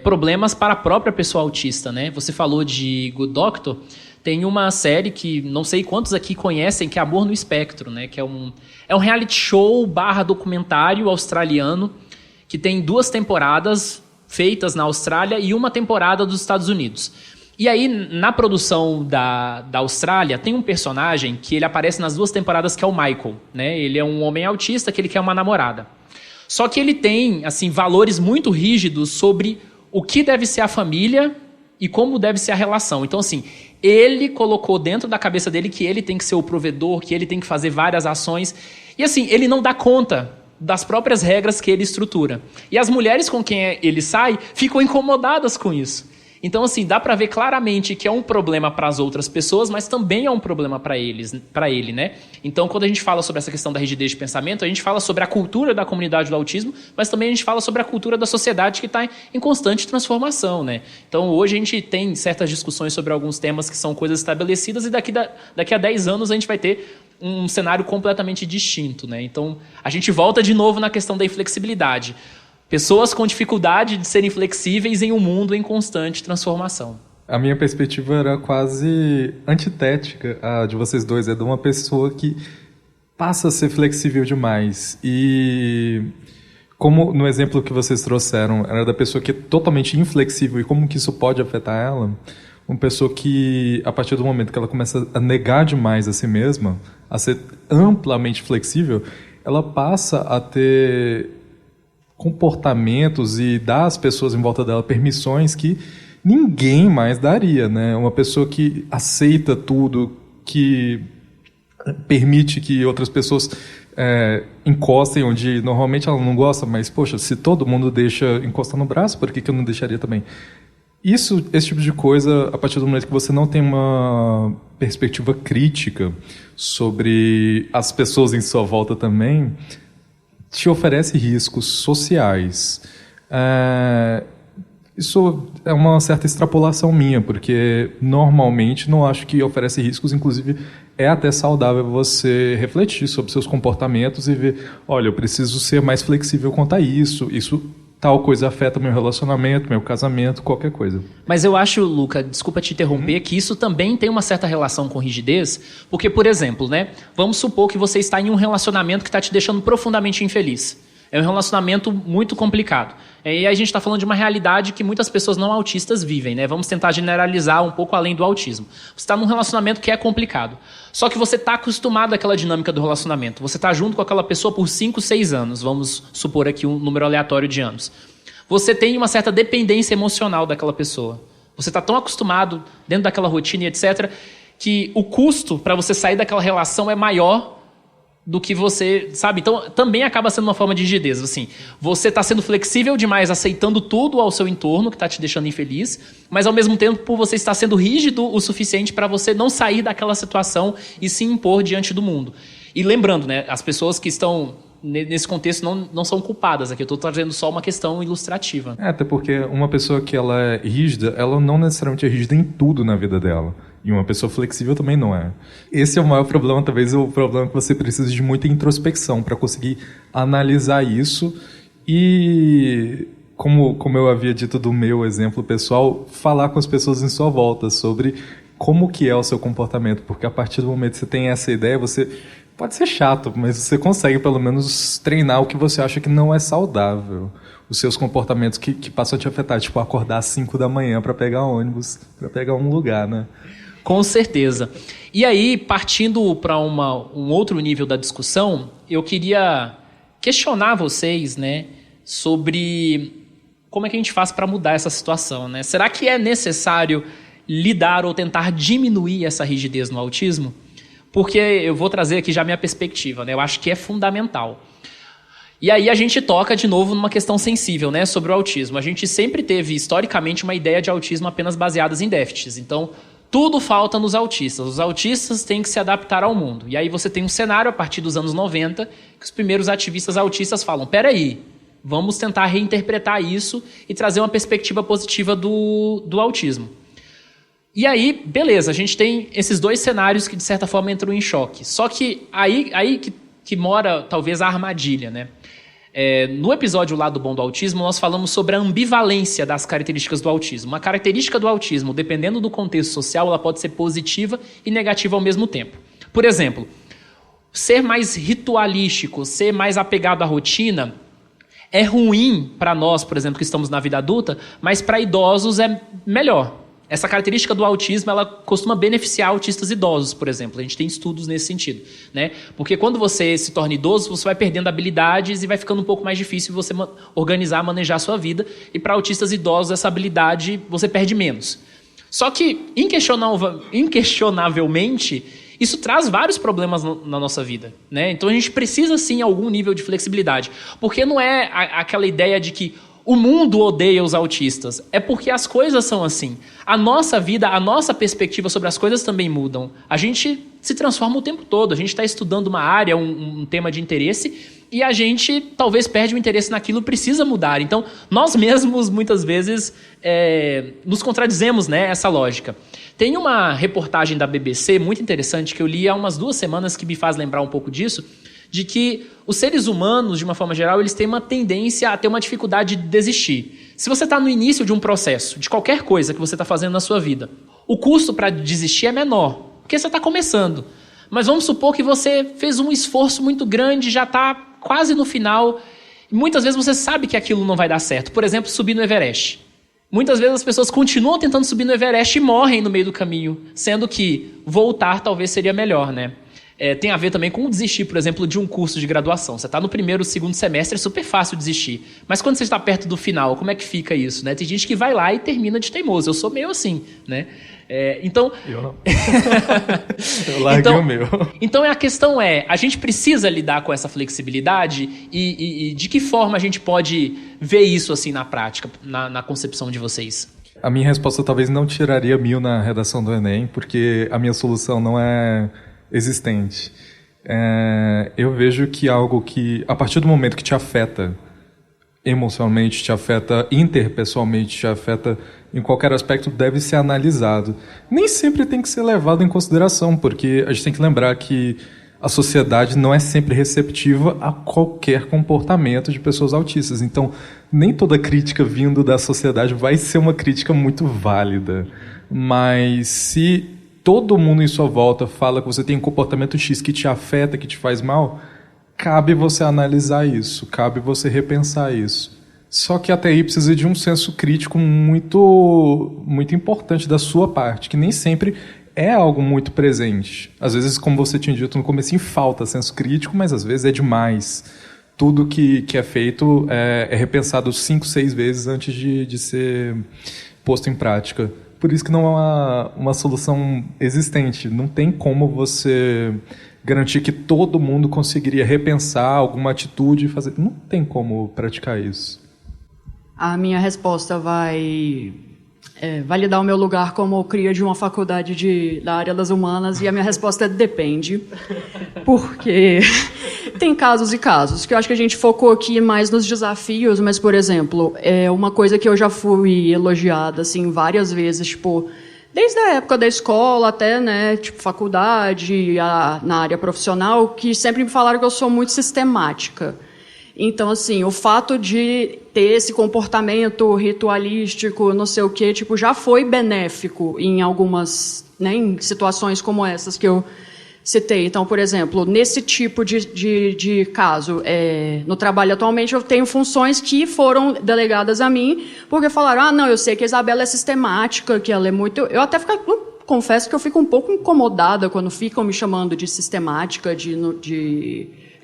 problemas para a própria pessoa autista, né? Você falou de Good Doctor, tem uma série que não sei quantos aqui conhecem, que é Amor no Espectro, né? Que é um reality show / documentário australiano que tem 2 temporadas feitas na Austrália e 1 temporada dos Estados Unidos. E aí, na produção da Austrália, tem um personagem que ele aparece nas 2 temporadas, que é o Michael, né? Ele é um homem autista que ele quer uma namorada. Só que ele tem, assim, valores muito rígidos sobre o que deve ser a família e como deve ser a relação. Então, assim, ele colocou dentro da cabeça dele que ele tem que ser o provedor, que ele tem que fazer várias ações. E, assim, ele não dá conta das próprias regras que ele estrutura. E as mulheres com quem ele sai ficam incomodadas com isso. Então, assim, dá para ver claramente que é um problema para as outras pessoas, mas também é um problema para ele, né? Então, quando a gente fala sobre essa questão da rigidez de pensamento, a gente fala sobre a cultura da comunidade do autismo, mas também a gente fala sobre a cultura da sociedade que está em constante transformação, né? Então, hoje a gente tem certas discussões sobre alguns temas que são coisas estabelecidas e daqui a 10 anos a gente vai ter um cenário completamente distinto, né? Então, a gente volta de novo na questão da inflexibilidade. Pessoas com dificuldade de serem flexíveis em um mundo em constante transformação. A minha perspectiva era quase antitética à de vocês dois. É de uma pessoa que passa a ser flexível demais. E como no exemplo que vocês trouxeram, era da pessoa que é totalmente inflexível e como que isso pode afetar ela, uma pessoa que, a partir do momento que ela começa a negar demais a si mesma, a ser amplamente flexível, ela passa a ter comportamentos e dar às pessoas em volta dela permissões que ninguém mais daria, né? Uma pessoa que aceita tudo, que permite que outras pessoas encostem onde normalmente ela não gosta, mas, poxa, se todo mundo deixa encostar no braço, por que eu não deixaria também? Esse tipo de coisa, a partir do momento que você não tem uma perspectiva crítica sobre as pessoas em sua volta também, te oferece riscos sociais. Isso é uma certa extrapolação minha, porque normalmente não acho que oferece riscos, inclusive é até saudável você refletir sobre seus comportamentos e ver, olha, eu preciso ser mais flexível quanto a isso tal coisa afeta meu relacionamento, meu casamento, qualquer coisa. Mas eu acho, Luca, desculpa te interromper, que isso também tem uma certa relação com rigidez, porque, por exemplo, né, vamos supor que você está em um relacionamento que está te deixando profundamente infeliz. É um relacionamento muito complicado. E a gente está falando de uma realidade que muitas pessoas não autistas vivem, né? Vamos tentar generalizar um pouco além do autismo. Você está num relacionamento que é complicado. Só que você está acostumado àquela dinâmica do relacionamento. Você está junto com aquela pessoa por 5, 6 anos. Vamos supor aqui um número aleatório de anos. Você tem uma certa dependência emocional daquela pessoa. Você está tão acostumado dentro daquela rotina e etc., que o custo para você sair daquela relação é maior do que você, sabe? Então, também acaba sendo uma forma de rigidez. Assim, você está sendo flexível demais, aceitando tudo ao seu entorno que está te deixando infeliz, mas, ao mesmo tempo, você está sendo rígido o suficiente para você não sair daquela situação e se impor diante do mundo. E lembrando, né, as pessoas que estão nesse contexto não são culpadas aqui. Eu estou trazendo só uma questão ilustrativa. Até porque uma pessoa que ela é rígida, ela não necessariamente é rígida em tudo na vida dela. E uma pessoa flexível também não é. Esse é o maior problema, talvez o problema que você precisa de muita introspecção para conseguir analisar isso e, como eu havia dito do meu exemplo pessoal, falar com as pessoas em sua volta sobre como que é o seu comportamento, porque a partir do momento que você tem essa ideia, você pode ser chato, mas você consegue pelo menos treinar o que você acha que não é saudável. Os seus comportamentos que passam a te afetar, tipo acordar às 5 da manhã para pegar ônibus, para pegar um lugar, né? Com certeza. E aí, partindo para um outro nível da discussão, eu queria questionar vocês, né, sobre como é que a gente faz para mudar essa situação, né? Será que é necessário lidar ou tentar diminuir essa rigidez no autismo? Porque eu vou trazer aqui já a minha perspectiva, né? Eu acho que é fundamental. E aí a gente toca de novo numa questão sensível, né, sobre o autismo. A gente sempre teve, historicamente, uma ideia de autismo apenas baseada em déficits. Então, tudo falta nos autistas. Os autistas têm que se adaptar ao mundo. E aí você tem um cenário, a partir dos anos 90, que os primeiros ativistas autistas falam, peraí, vamos tentar reinterpretar isso e trazer uma perspectiva positiva do autismo. E aí, beleza, a gente tem esses dois cenários que, de certa forma, entram em choque. Só que aí que mora, talvez, a armadilha, né? No episódio lá do Bom do Autismo, nós falamos sobre a ambivalência das características do autismo. Uma característica do autismo, dependendo do contexto social, ela pode ser positiva e negativa ao mesmo tempo. Por exemplo, ser mais ritualístico, ser mais apegado à rotina, é ruim para nós, por exemplo, que estamos na vida adulta, mas para idosos é melhor. Essa característica do autismo, ela costuma beneficiar autistas idosos, por exemplo. A gente tem estudos nesse sentido, né? Porque quando você se torna idoso, você vai perdendo habilidades e vai ficando um pouco mais difícil você organizar, manejar a sua vida. E para autistas idosos, essa habilidade você perde menos. Só que, inquestionavelmente, isso traz vários problemas na nossa vida, né? Então a gente precisa, sim, algum nível de flexibilidade. Porque não é aquela ideia de que o mundo odeia os autistas. É porque as coisas são assim. A nossa vida, a nossa perspectiva sobre as coisas também mudam. A gente se transforma o tempo todo. A gente está estudando uma área, um tema de interesse, e a gente talvez perde o interesse naquilo, precisa mudar. Então, nós mesmos, muitas vezes, nos contradizemos, né, essa lógica. Tem uma reportagem da BBC muito interessante que eu li há umas 2 semanas que me faz lembrar um pouco disso, de que os seres humanos, de uma forma geral, eles têm uma tendência a ter uma dificuldade de desistir. Se você está no início de um processo, de qualquer coisa que você está fazendo na sua vida, o custo para desistir é menor, porque você está começando. Mas vamos supor que você fez um esforço muito grande, já está quase no final, e muitas vezes você sabe que aquilo não vai dar certo. Por exemplo, subir no Everest. Muitas vezes as pessoas continuam tentando subir no Everest e morrem no meio do caminho, sendo que voltar talvez seria melhor, né? Tem a ver também com desistir, por exemplo, de um curso de graduação. Você está no 1º, 2º semestre, é super fácil desistir. Mas quando você está perto do final, como é que fica isso, né? Tem gente que vai lá e termina de teimoso. Eu sou meio assim, né? Então... Eu não. Eu larguei o meu. Então a questão a gente precisa lidar com essa flexibilidade e de que forma a gente pode ver isso assim na prática, na concepção de vocês? A minha resposta talvez não tiraria 1000 na redação do Enem, porque a minha solução não é existente. Eu vejo que algo que, a partir do momento que te afeta emocionalmente, te afeta interpessoalmente, te afeta em qualquer aspecto, deve ser analisado. Nem sempre tem que ser levado em consideração, porque a gente tem que lembrar que a sociedade não é sempre receptiva a qualquer comportamento de pessoas autistas. Então, nem toda crítica vindo da sociedade vai ser uma crítica muito válida. Mas se todo mundo em sua volta fala que você tem um comportamento X que te afeta, que te faz mal, cabe você analisar isso, cabe você repensar isso. Só que até aí precisa de um senso crítico muito, muito importante da sua parte, que nem sempre é algo muito presente. Às vezes, como você tinha dito no comecinho, falta senso crítico, mas às vezes é demais. Tudo que é feito é repensado 5, 6 vezes antes de ser posto em prática. Por isso que não há uma solução existente. Não tem como você garantir que todo mundo conseguiria repensar alguma atitude e fazer. Não tem como praticar isso. A minha resposta vai validar o meu lugar como cria de uma faculdade da área das humanas, e a minha resposta é depende. Porque tem casos e casos, que eu acho que a gente focou aqui mais nos desafios, mas, por exemplo, uma coisa que eu já fui elogiada assim, várias vezes, tipo, desde a época da escola até, né, tipo, faculdade, na área profissional, que sempre me falaram que eu sou muito sistemática. Então, assim, o fato de ter esse comportamento ritualístico, não sei o quê, tipo, já foi benéfico em algumas, né, em situações como essas que eu citei. Então, por exemplo, nesse tipo de caso, no trabalho atualmente, eu tenho funções que foram delegadas a mim, porque falaram, não, eu sei que a Isabela é sistemática, que ela é muito... Eu até ficava confesso que eu fico um pouco incomodada quando ficam me chamando de sistemática,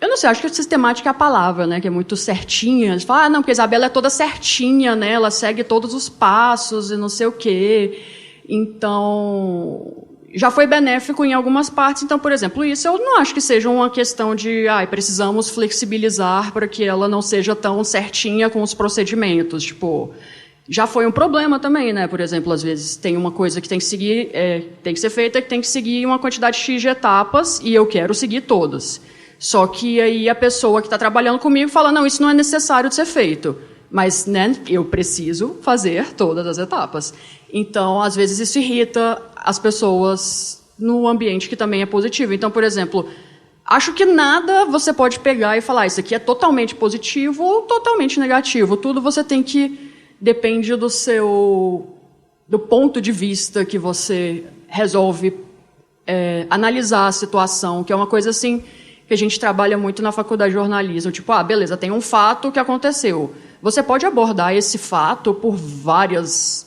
eu não sei, acho que sistemática é a palavra, né? Que é muito certinha. Eles falam, não, porque a Isabela é toda certinha, né? Ela segue todos os passos e não sei o quê. Então, já foi benéfico em algumas partes. Então, por exemplo, isso eu não acho que seja uma questão de precisamos flexibilizar para que ela não seja tão certinha com os procedimentos. Tipo, já foi um problema também, né? Por exemplo, às vezes tem uma coisa que tem que seguir, tem que ser feita, que tem que seguir uma quantidade X de etapas e eu quero seguir todas. Só que aí a pessoa que está trabalhando comigo fala, não, isso não é necessário de ser feito. Mas, né, eu preciso fazer todas as etapas. Então, às vezes, isso irrita as pessoas no ambiente que também é positivo. Então, por exemplo, acho que nada você pode pegar e falar, isso aqui é totalmente positivo ou totalmente negativo. Tudo você tem que... Depende do ponto de vista que você resolve analisar a situação, que é uma coisa assim... que a gente trabalha muito na faculdade de jornalismo. Tipo, beleza, tem um fato que aconteceu. Você pode abordar esse fato por vários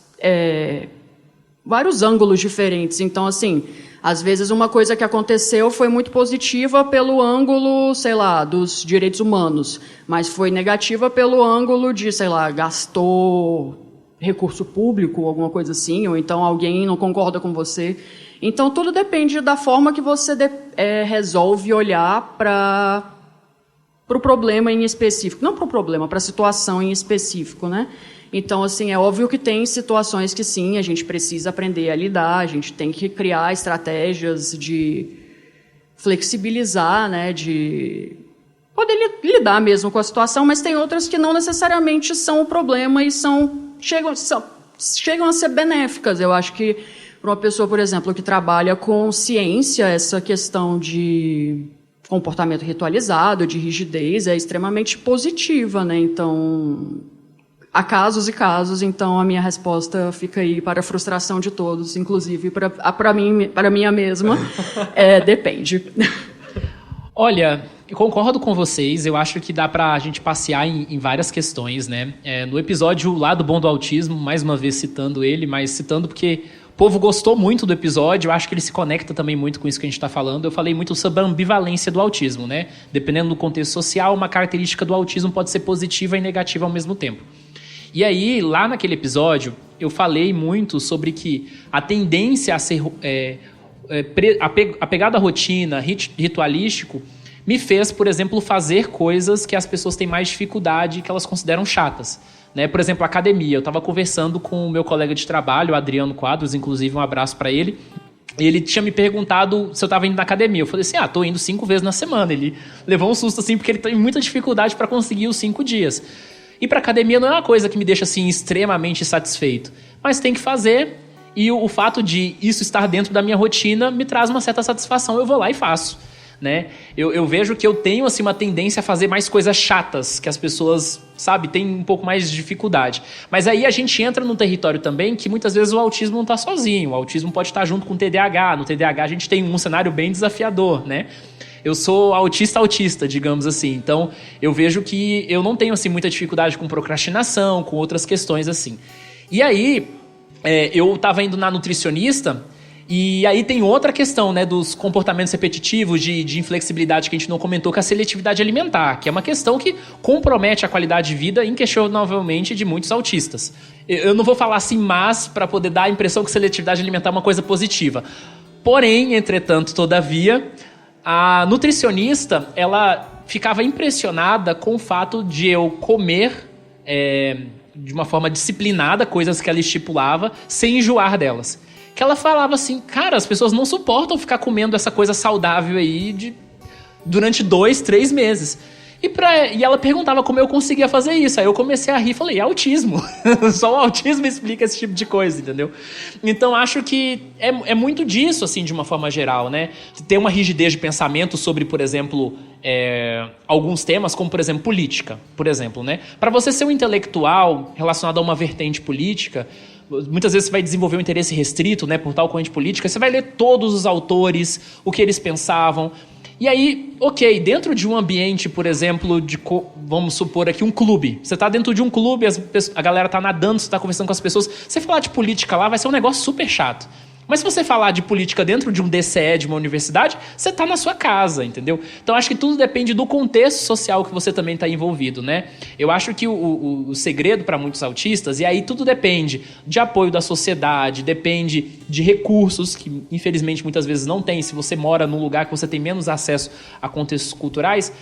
ângulos diferentes. Então, assim, às vezes uma coisa que aconteceu foi muito positiva pelo ângulo, sei lá, dos direitos humanos, mas foi negativa pelo ângulo de, sei lá, gastou recurso público, alguma coisa assim, ou então alguém não concorda com você. Então, tudo depende da forma que você resolve olhar para o problema em específico. Não para o problema, para a situação em específico, né? Então, assim, é óbvio que tem situações que, sim, a gente precisa aprender a lidar, a gente tem que criar estratégias de flexibilizar, né, de poder lidar mesmo com a situação, mas tem outras que não necessariamente são o problema e chegam a ser benéficas. Eu acho que para uma pessoa, por exemplo, que trabalha com ciência, essa questão de comportamento ritualizado, de rigidez, é extremamente positiva, né? Então, há casos e casos, então a minha resposta fica aí para a frustração de todos, inclusive para minha mesma, depende. Olha, eu concordo com vocês, eu acho que dá pra gente passear em várias questões, né? No episódio O Lado Bom do Autismo, mais uma vez citando ele, mas citando porque o povo gostou muito do episódio, eu acho que ele se conecta também muito com isso que a gente está falando. Eu falei muito sobre a ambivalência do autismo, né? Dependendo do contexto social, uma característica do autismo pode ser positiva e negativa ao mesmo tempo. E aí, lá naquele episódio, eu falei muito sobre que a tendência a ser apegado à rotina, ritualístico, me fez, por exemplo, fazer coisas que as pessoas têm mais dificuldade e que elas consideram chatas. Né? Por exemplo, academia. Eu estava conversando com o meu colega de trabalho, o Adriano Quadros, inclusive um abraço para ele. Ele tinha me perguntado se eu estava indo na academia. Eu falei assim, estou indo 5 vezes na semana. Ele levou um susto assim, porque ele tem muita dificuldade para conseguir os 5 dias. E para academia não é uma coisa que me deixa assim extremamente satisfeito. Mas tem que fazer, e o fato de isso estar dentro da minha rotina me traz uma certa satisfação. Eu vou lá e faço. Né? Eu vejo que eu tenho assim, uma tendência a fazer mais coisas chatas, que as pessoas, sabe, têm um pouco mais de dificuldade. Mas aí a gente entra num território também que muitas vezes o autismo não está sozinho. O autismo pode estar junto com o TDAH. No TDAH a gente tem um cenário bem desafiador, né? Eu sou autista, digamos assim. Então, eu vejo que eu não tenho assim, muita dificuldade com procrastinação, com outras questões assim. E aí, eu estava indo na nutricionista. E aí tem outra questão, né, dos comportamentos repetitivos, de inflexibilidade que a gente não comentou, que é a seletividade alimentar, que é uma questão que compromete a qualidade de vida inquestionavelmente de muitos autistas. Eu não vou falar assim, mas para poder dar a impressão que seletividade alimentar é uma coisa positiva. Porém, entretanto, todavia, a nutricionista, ela ficava impressionada com o fato de eu comer de uma forma disciplinada coisas que ela estipulava, sem enjoar delas. Que ela falava assim, cara, as pessoas não suportam ficar comendo essa coisa saudável aí durante 2, 3 meses. E ela perguntava como eu conseguia fazer isso. Aí eu comecei a rir e falei, autismo. Só o autismo explica esse tipo de coisa, entendeu? Então acho que é muito disso, assim, de uma forma geral, né? Ter uma rigidez de pensamento sobre, por exemplo, alguns temas, como, por exemplo, política, por exemplo, né? Para você ser um intelectual relacionado a uma vertente política, muitas vezes você vai desenvolver um interesse restrito, né, por tal corrente política, você vai ler todos os autores, o que eles pensavam. E aí, ok, dentro de um ambiente, por exemplo, vamos supor aqui um clube. Você está dentro de um clube, a galera está nadando, você está conversando com as pessoas. Você falar de política lá vai ser um negócio super chato. Mas se você falar de política dentro de um DCE, de uma universidade, você está na sua casa, entendeu? Então, acho que tudo depende do contexto social que você também está envolvido, né? Eu acho que o segredo para muitos autistas, e aí tudo depende de apoio da sociedade, depende de recursos, que infelizmente muitas vezes não tem, se você mora num lugar que você tem menos acesso a contextos culturais,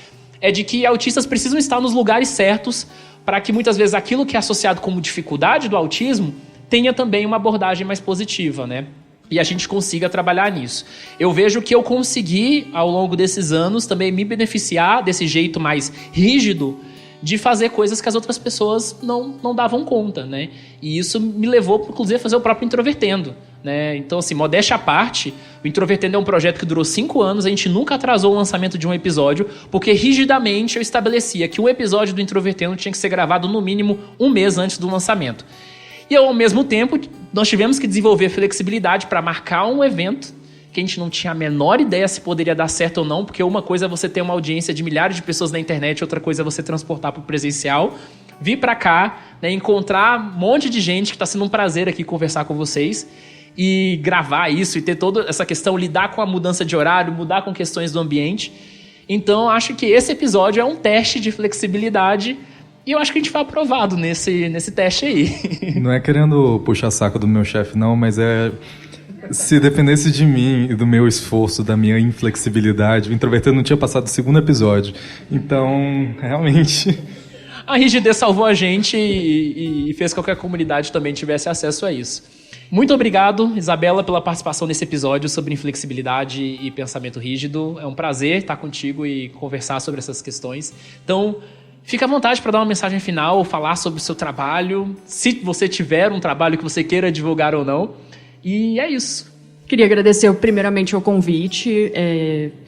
é de que autistas precisam estar nos lugares certos para que muitas vezes aquilo que é associado como dificuldade do autismo tenha também uma abordagem mais positiva, né? E a gente consiga trabalhar nisso. Eu vejo que eu consegui, ao longo desses anos, também me beneficiar desse jeito mais rígido de fazer coisas que as outras pessoas não davam conta, né? E isso me levou, inclusive, a fazer o próprio Introvertendo, né? Então, assim, modéstia à parte, o Introvertendo é um projeto que durou 5 anos, a gente nunca atrasou o lançamento de um episódio, porque rigidamente eu estabelecia que um episódio do Introvertendo tinha que ser gravado no mínimo 1 mês antes do lançamento. E ao mesmo tempo, nós tivemos que desenvolver flexibilidade para marcar um evento que a gente não tinha a menor ideia se poderia dar certo ou não, porque uma coisa é você ter uma audiência de milhares de pessoas na internet, outra coisa é você transportar para o presencial, vir para cá, né, encontrar um monte de gente que está sendo um prazer aqui conversar com vocês e gravar isso e ter toda essa questão, lidar com a mudança de horário, mudar com questões do ambiente. Então, acho que esse episódio é um teste de flexibilidade. E eu acho que a gente foi aprovado nesse teste aí. Não é querendo puxar saco do meu chefe, não, mas se dependesse de mim e do meu esforço, da minha inflexibilidade, o Introvertendo não tinha passado o 2º episódio. Então, realmente... A rigidez salvou a gente e fez com que a comunidade também tivesse acesso a isso. Muito obrigado, Isabela, pela participação nesse episódio sobre inflexibilidade e pensamento rígido. É um prazer estar contigo e conversar sobre essas questões. Então... fica à vontade para dar uma mensagem final, falar sobre o seu trabalho, se você tiver um trabalho que você queira divulgar ou não. E é isso. Queria agradecer primeiramente o convite,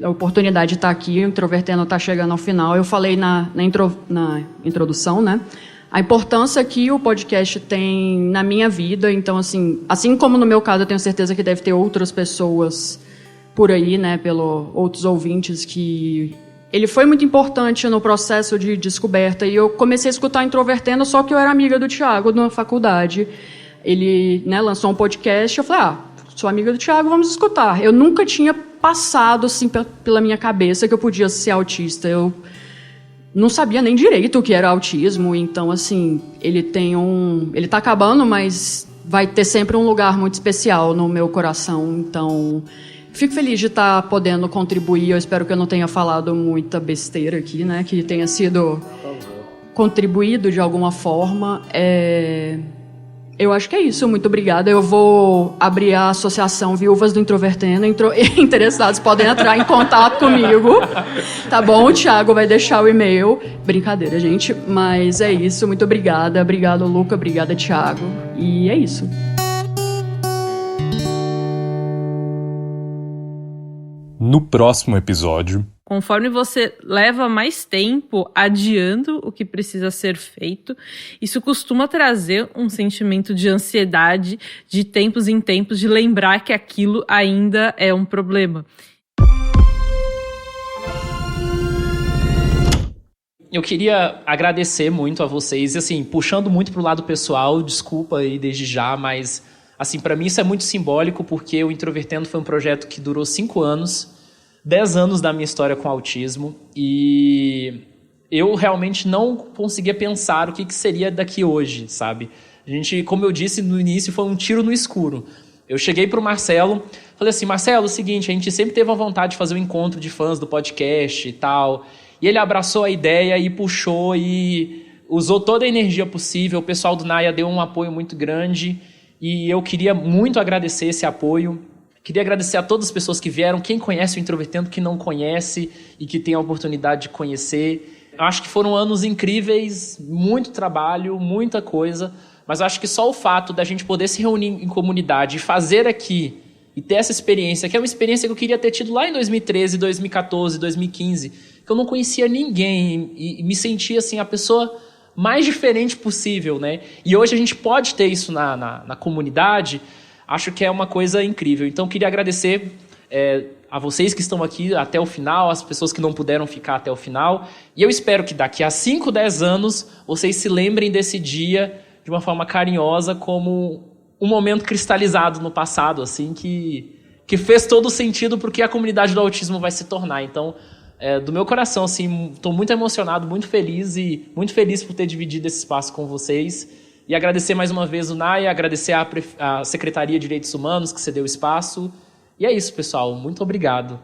a oportunidade de estar aqui. O Introvertendo está chegando ao final. Eu falei na introdução, né? A importância que o podcast tem na minha vida. Então, assim como no meu caso, eu tenho certeza que deve ter outras pessoas por aí, né? Outros ouvintes que... Ele foi muito importante no processo de descoberta e eu comecei a escutar Introvertendo, só que eu era amiga do Thiago na faculdade. Ele, né, lançou um podcast, eu falei, sou amiga do Thiago, vamos escutar. Eu nunca tinha passado assim, pela minha cabeça que eu podia ser autista. Eu não sabia nem direito o que era autismo, então, assim, ele tá acabando, mas vai ter sempre um lugar muito especial no meu coração, então... Fico feliz de estar podendo contribuir. Eu espero que eu não tenha falado muita besteira aqui, né? Que tenha sido contribuído de alguma forma. Eu acho que é isso. Muito obrigada. Eu vou abrir a Associação Viúvas do Introvertendo. Interessados podem entrar em contato comigo. Tá bom? O Thiago vai deixar o e-mail. Brincadeira, gente. Mas é isso. Muito obrigada. Obrigado, Luca. Obrigada, Thiago. E é isso. No próximo episódio... Conforme você leva mais tempo adiando o que precisa ser feito, isso costuma trazer um sentimento de ansiedade, de tempos em tempos, de lembrar que aquilo ainda é um problema. Eu queria agradecer muito a vocês, assim, puxando muito pro lado pessoal, desculpa aí desde já, mas... assim, para mim isso é muito simbólico, porque o Introvertendo foi um projeto que durou 5 anos, 10 anos da minha história com autismo, e eu realmente não conseguia pensar o que seria daqui hoje, sabe? A gente, como eu disse no início, foi um tiro no escuro. Eu cheguei pro Marcelo, falei assim, Marcelo, é o seguinte, a gente sempre teve a vontade de fazer um encontro de fãs do podcast e tal, e ele abraçou a ideia e puxou e usou toda a energia possível, o pessoal do Naya deu um apoio muito grande, e eu queria muito agradecer esse apoio. Queria agradecer a todas as pessoas que vieram, quem conhece o Introvertendo, que não conhece e que tem a oportunidade de conhecer. Eu acho que foram anos incríveis, muito trabalho, muita coisa, mas eu acho que só o fato da gente poder se reunir em comunidade e fazer aqui e ter essa experiência, que é uma experiência que eu queria ter tido lá em 2013, 2014, 2015, que eu não conhecia ninguém e me sentia assim, a pessoa mais diferente possível, né? E hoje a gente pode ter isso na comunidade. Acho que é uma coisa incrível. Então, queria agradecer a vocês que estão aqui até o final, as pessoas que não puderam ficar até o final. E eu espero que daqui a 5, 10 anos, vocês se lembrem desse dia de uma forma carinhosa como um momento cristalizado no passado, assim, que fez todo o sentido porque a comunidade do autismo vai se tornar. Então, do meu coração, assim, estou muito emocionado, muito feliz por ter dividido esse espaço com vocês. E agradecer mais uma vez o NAIA, agradecer a Secretaria de Direitos Humanos que cedeu o espaço. E é isso, pessoal. Muito obrigado.